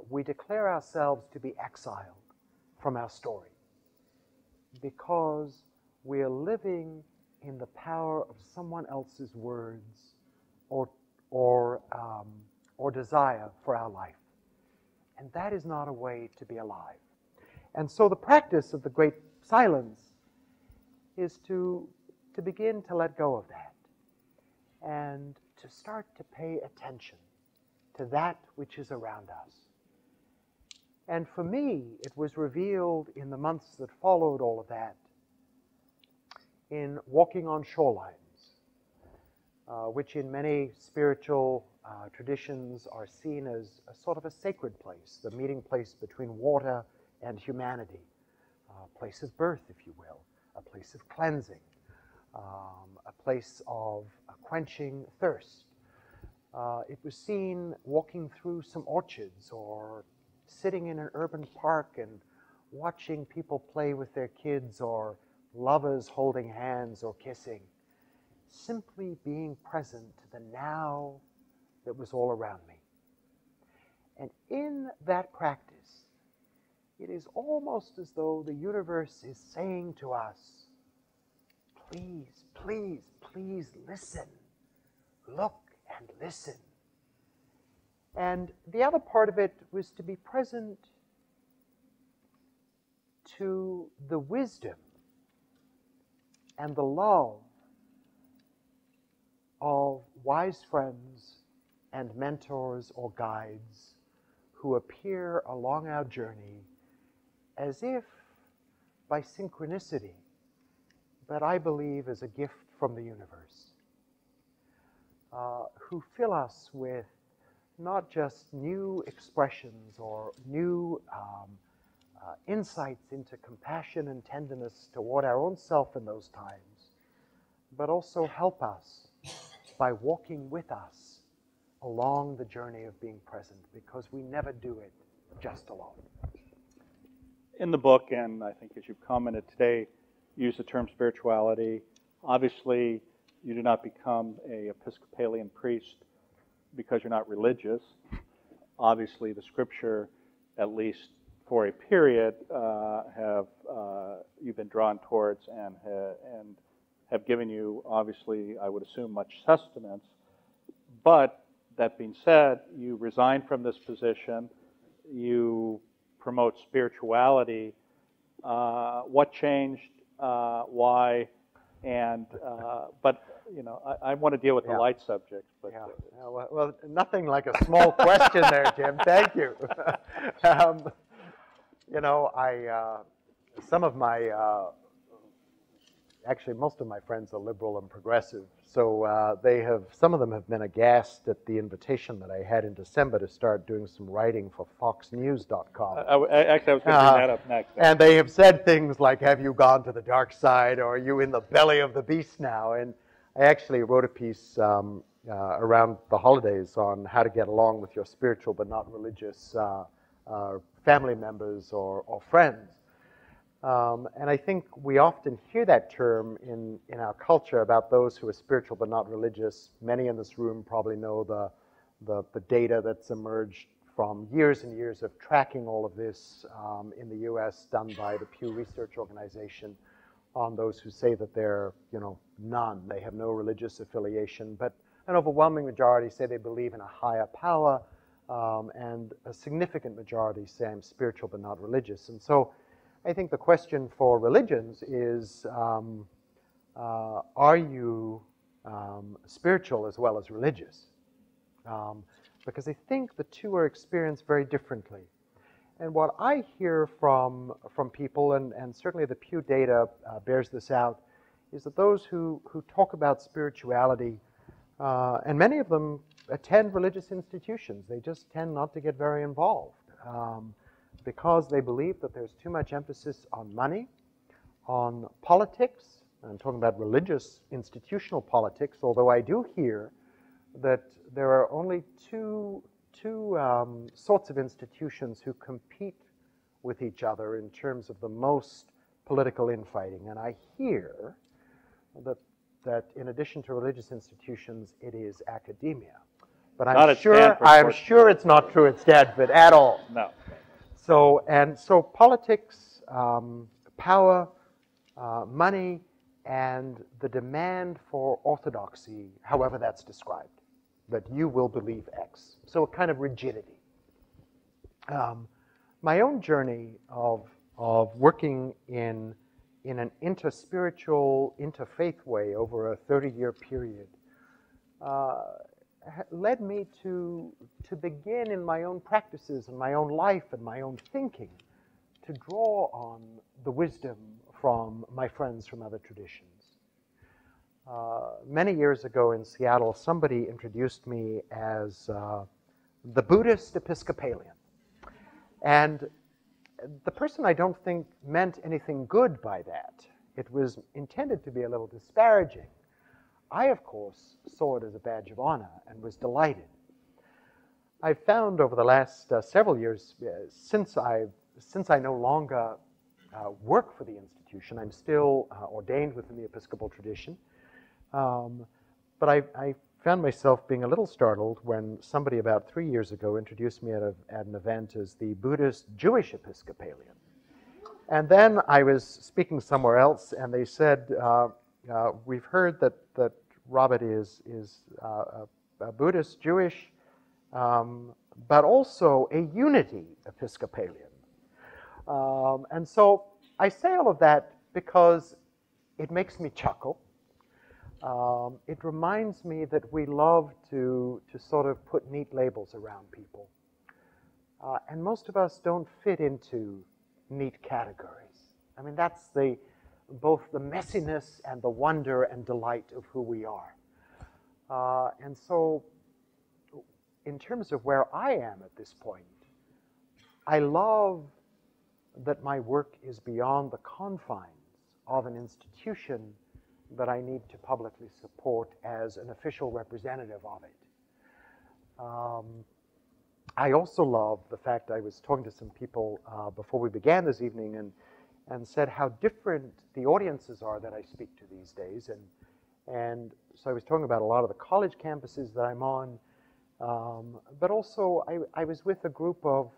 We declare ourselves to be exiled from our story because we're living in the power of someone else's words or desire for our life. And that is not a way to be alive. And so the practice of the Great Silence is to begin to let go of that and to start to pay attention to that which is around us. And for me, it was revealed in the months that followed all of that in walking on shorelines, which in many spiritual traditions are seen as a sort of a sacred place, the meeting place between water and humanity, a place of birth, if you will, a place of cleansing, a place of quenching thirst. It was seen walking through some orchards or sitting in an urban park and watching people play with their kids, or lovers holding hands or kissing. Simply being present to the now that was all around me. And in that practice, it is almost as though the universe is saying to us, please, please, please listen. Look and listen. And the other part of it was to be present to the wisdom and the love of wise friends and mentors or guides who appear along our journey as if by synchronicity, but I believe as a gift from the universe, who fill us with not just new expressions or new insights into compassion and tenderness toward our own self in those times, but also help us by walking with us along the journey of being present, because we never do it just alone. In the book, and I think as you've commented today, you use the term spirituality. Obviously, you do not become an Episcopalian priest because you're not religious. Obviously, the scripture, at least for a period, you've been drawn towards and have given you, obviously, I would assume, much sustenance. But that being said, you resigned from this position. You promote spirituality. What changed? Why? And but you know, I want to deal with the light subjects. But well, nothing like a small question there, Jim. Thank you. You know, some of my actually, most of my friends are liberal and progressive, so some of them have been aghast at the invitation that I had in December to start doing some writing for FoxNews.com. I was going to bring that up next. And they have said things like, have you gone to the dark side, or are you in the belly of the beast now? And I actually wrote a piece around the holidays on how to get along with your spiritual but not religious family members or friends. And I think we often hear that term in our culture about those who are spiritual but not religious. Many in this room probably know the data that's emerged from years and years of tracking all of this in the U.S. done by the Pew Research Organization on those who say that they're, none. They have no religious affiliation, but an overwhelming majority say they believe in a higher power, and a significant majority say I'm spiritual but not religious. And so I think the question for religions is, are you spiritual as well as religious? Because I think the two are experienced very differently. And what I hear from people, and certainly the Pew data bears this out, is that those who talk about spirituality, and many of them attend religious institutions, they just tend not to get very involved because they believe that there's too much emphasis on money, on politics. I'm talking about religious institutional politics, although I do hear that there are only two sorts of institutions who compete with each other in terms of the most political infighting. And I hear that in addition to religious institutions, it is academia. But I'm sure it's not true at Stanford at all. No. So politics, power, money, and the demand for orthodoxy, however that's described, that you will believe X. So a kind of rigidity. My own journey of working in an interspiritual, interfaith way over a 30-year period led me to begin in my own practices and my own life and my own thinking to draw on the wisdom from my friends from other traditions. Many years ago in Seattle, somebody introduced me as the Buddhist Episcopalian. And the person, I don't think, meant anything good by that. It was intended to be a little disparaging. I, of course, saw it as a badge of honor and was delighted. I've found over the last several years, since I no longer work for the institution, I'm still ordained within the Episcopal tradition, but I found myself being a little startled when somebody about 3 years ago introduced me at an event as the Buddhist Jewish Episcopalian. And then I was speaking somewhere else, and they said, we've heard that Robert is a Buddhist Jewish, but also a unity Episcopalian. And so I say all of that because it makes me chuckle. It reminds me that we love to sort of put neat labels around people. And most of us don't fit into neat categories. I mean, that's both the messiness and the wonder and delight of who we are. And so in terms of where I am at this point, I love that my work is beyond the confines of an institution that I need to publicly support as an official representative of it. I also love the fact I was talking to some people before we began this evening and said how different the audiences are that I speak to these days. And so I was talking about a lot of the college campuses that I'm on, but also I was with a group of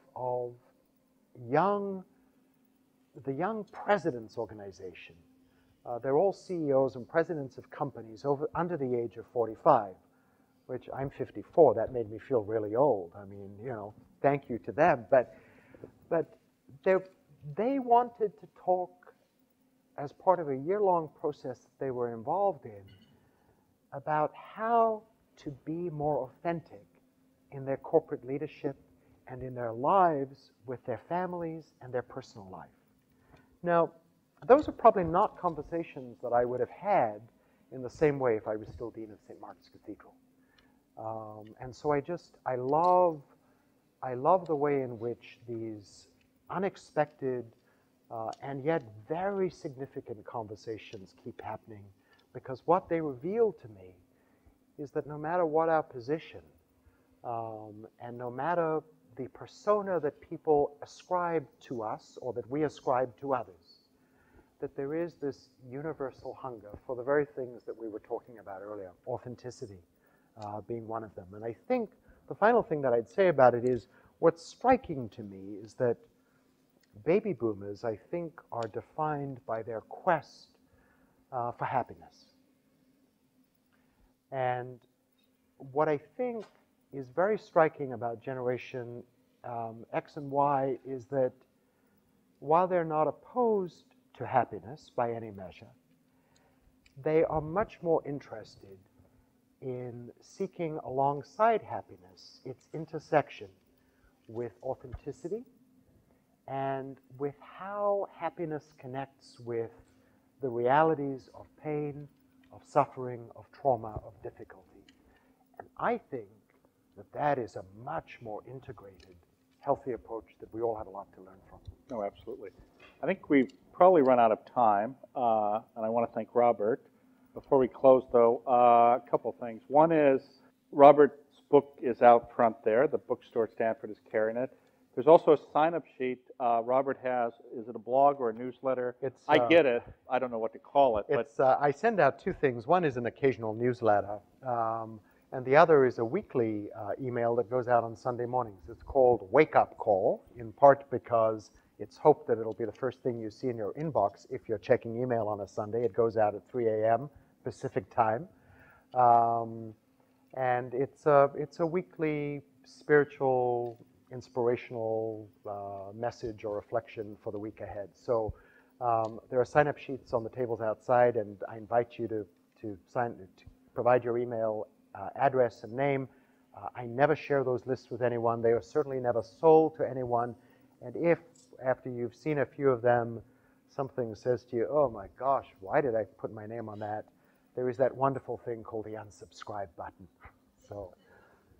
the Young Presidents Organization. They're all CEOs and presidents of companies under the age of 45, which I'm 54. That made me feel really old. I mean, thank you to them. But they wanted to talk as part of a year-long process that they were involved in about how to be more authentic in their corporate leadership and in their lives with their families and their personal life. Now, those are probably not conversations that I would have had in the same way if I was still dean of St. Mark's Cathedral. And so I love the way in which these unexpected and yet very significant conversations keep happening, because what they reveal to me is that no matter what our position, and no matter the persona that people ascribe to us or that we ascribe to others, that there is this universal hunger for the very things that we were talking about earlier, authenticity being one of them. And I think the final thing that I'd say about it is what's striking to me is that baby boomers, I think, are defined by their quest for happiness. And what I think is very striking about Generation X and Y is that while they're not opposed to happiness by any measure, they are much more interested in seeking alongside happiness its intersection with authenticity and with how happiness connects with the realities of pain, of suffering, of trauma, of difficulty. And I think that that is a much more integrated, healthy approach that we all have a lot to learn from. No, absolutely. I think we've probably run out of time, and I want to thank Robert. Before we close, though, a couple things. One is Robert's book is out front there. The bookstore at Stanford is carrying it. There's also a sign-up sheet Robert has. Is it a blog or a newsletter? I get it. I don't know what to call it. I send out two things. One is an occasional newsletter, and the other is a weekly email that goes out on Sunday mornings. It's called Wake Up Call, in part because it's hoped that it'll be the first thing you see in your inbox if you're checking email on a Sunday. It goes out at 3 a.m. Pacific time. And it's a weekly spiritual, inspirational message or reflection for the week ahead. So there are sign-up sheets on the tables outside, and I invite you to provide your email address and name. I never share those lists with anyone. They are certainly never sold to anyone. And if, after you've seen a few of them, something says to you, oh my gosh, why did I put my name on that? There is that wonderful thing called the unsubscribe button. So,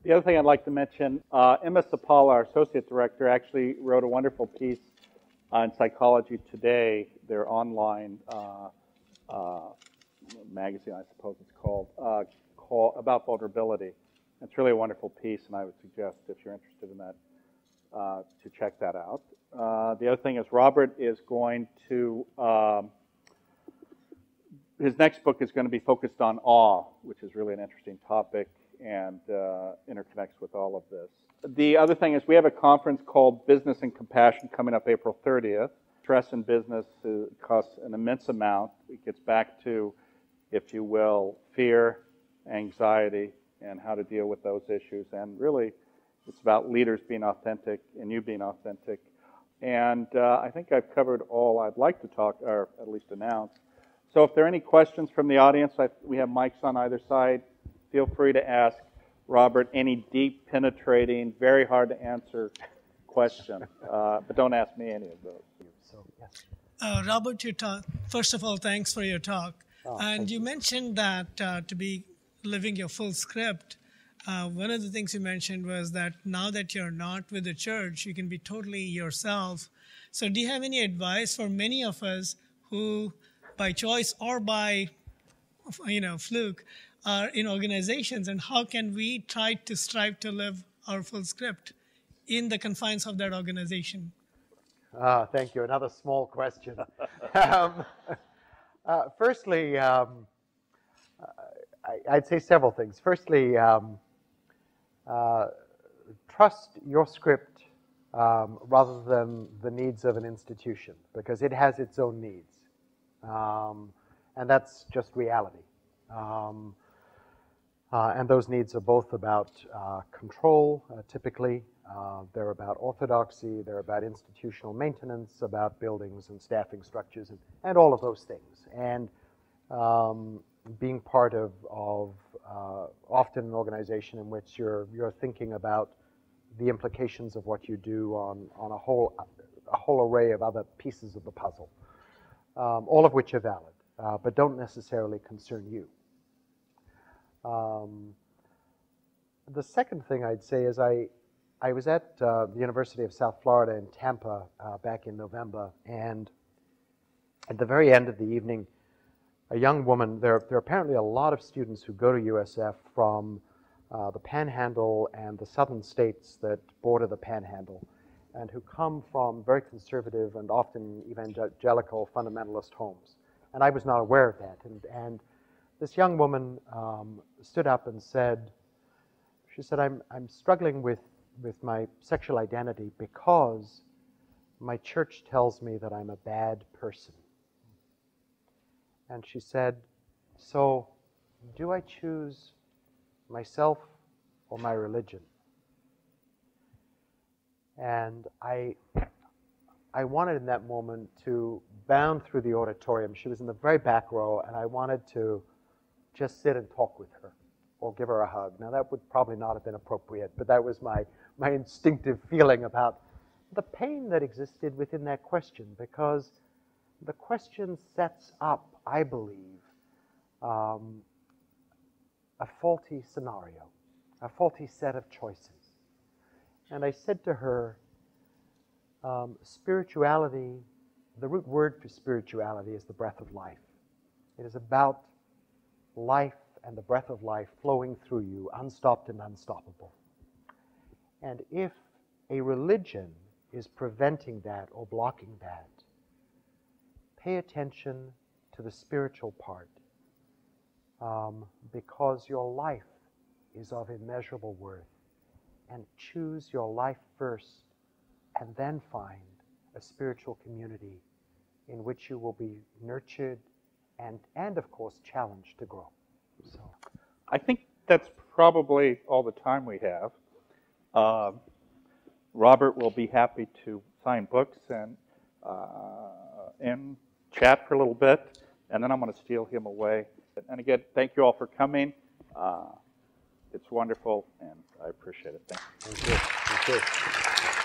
the other thing I'd like to mention, Emma Sapala, our associate director, actually wrote a wonderful piece on Psychology Today, their online magazine, I suppose it's called, about vulnerability. It's really a wonderful piece, and I would suggest, if you're interested in that, to check that out. The other thing is Robert is going to, his next book is going to be focused on awe, which is really an interesting topic and interconnects with all of this. The other thing is we have a conference called Business and Compassion coming up April 30th. Stress in business costs an immense amount. It gets back to, if you will, fear, anxiety, and how to deal with those issues. And really, it's about leaders being authentic and you being authentic. And I think I've covered all I'd like to talk, or at least announce. So if there are any questions from the audience, we have mics on either side. Feel free to ask Robert any deep, penetrating, very hard to answer question. But don't ask me any of those. So, yes. Robert, your talk, first of all, thanks for your talk. And you mentioned that to be living your full script, one of the things you mentioned was that now that you're not with the church, you can be totally yourself. So do you have any advice for many of us who, by choice or by, fluke, are in organizations, and how can we try to strive to live our full script in the confines of that organization? Thank you. Another small question. Firstly, I'd say several things. Firstly, trust your script rather than the needs of an institution, because it has its own needs. And that's just reality. And those needs are both about control, typically. They're about orthodoxy, they're about institutional maintenance, about buildings and staffing structures, and all of those things. And being part of often an organization in which you're thinking about the implications of what you do on a whole array of other pieces of the puzzle, all of which are valid, but don't necessarily concern you. The second thing I'd say is I was at the University of South Florida in Tampa back in November, and at the very end of the evening, a young woman, there are apparently a lot of students who go to USF from the Panhandle and the southern states that border the Panhandle, and who come from very conservative and often evangelical fundamentalist homes. And I was not aware of that. And this young woman stood up and said, she said, I'm struggling with my sexual identity because my church tells me that I'm a bad person. And she said, so do I choose myself or my religion? And I wanted in that moment to bound through the auditorium. She was in the very back row, and I wanted to just sit and talk with her or give her a hug. Now, that would probably not have been appropriate, but that was my instinctive feeling about the pain that existed within that question, because the question sets up, I believe, a faulty scenario, a faulty set of choices. And I said to her, spirituality, the root word for spirituality is the breath of life. It is about life and the breath of life flowing through you, unstopped and unstoppable. And if a religion is preventing that or blocking that, pay attention to the spiritual part, because your life is of immeasurable worth. And choose your life first, and then find a spiritual community in which you will be nurtured and of course, challenged to grow. So, I think that's probably all the time we have. Robert will be happy to sign books and chat for a little bit, and then I'm going to steal him away. And again, thank you all for coming. It's wonderful, and I appreciate it. Thank you. Thank you. Thank you.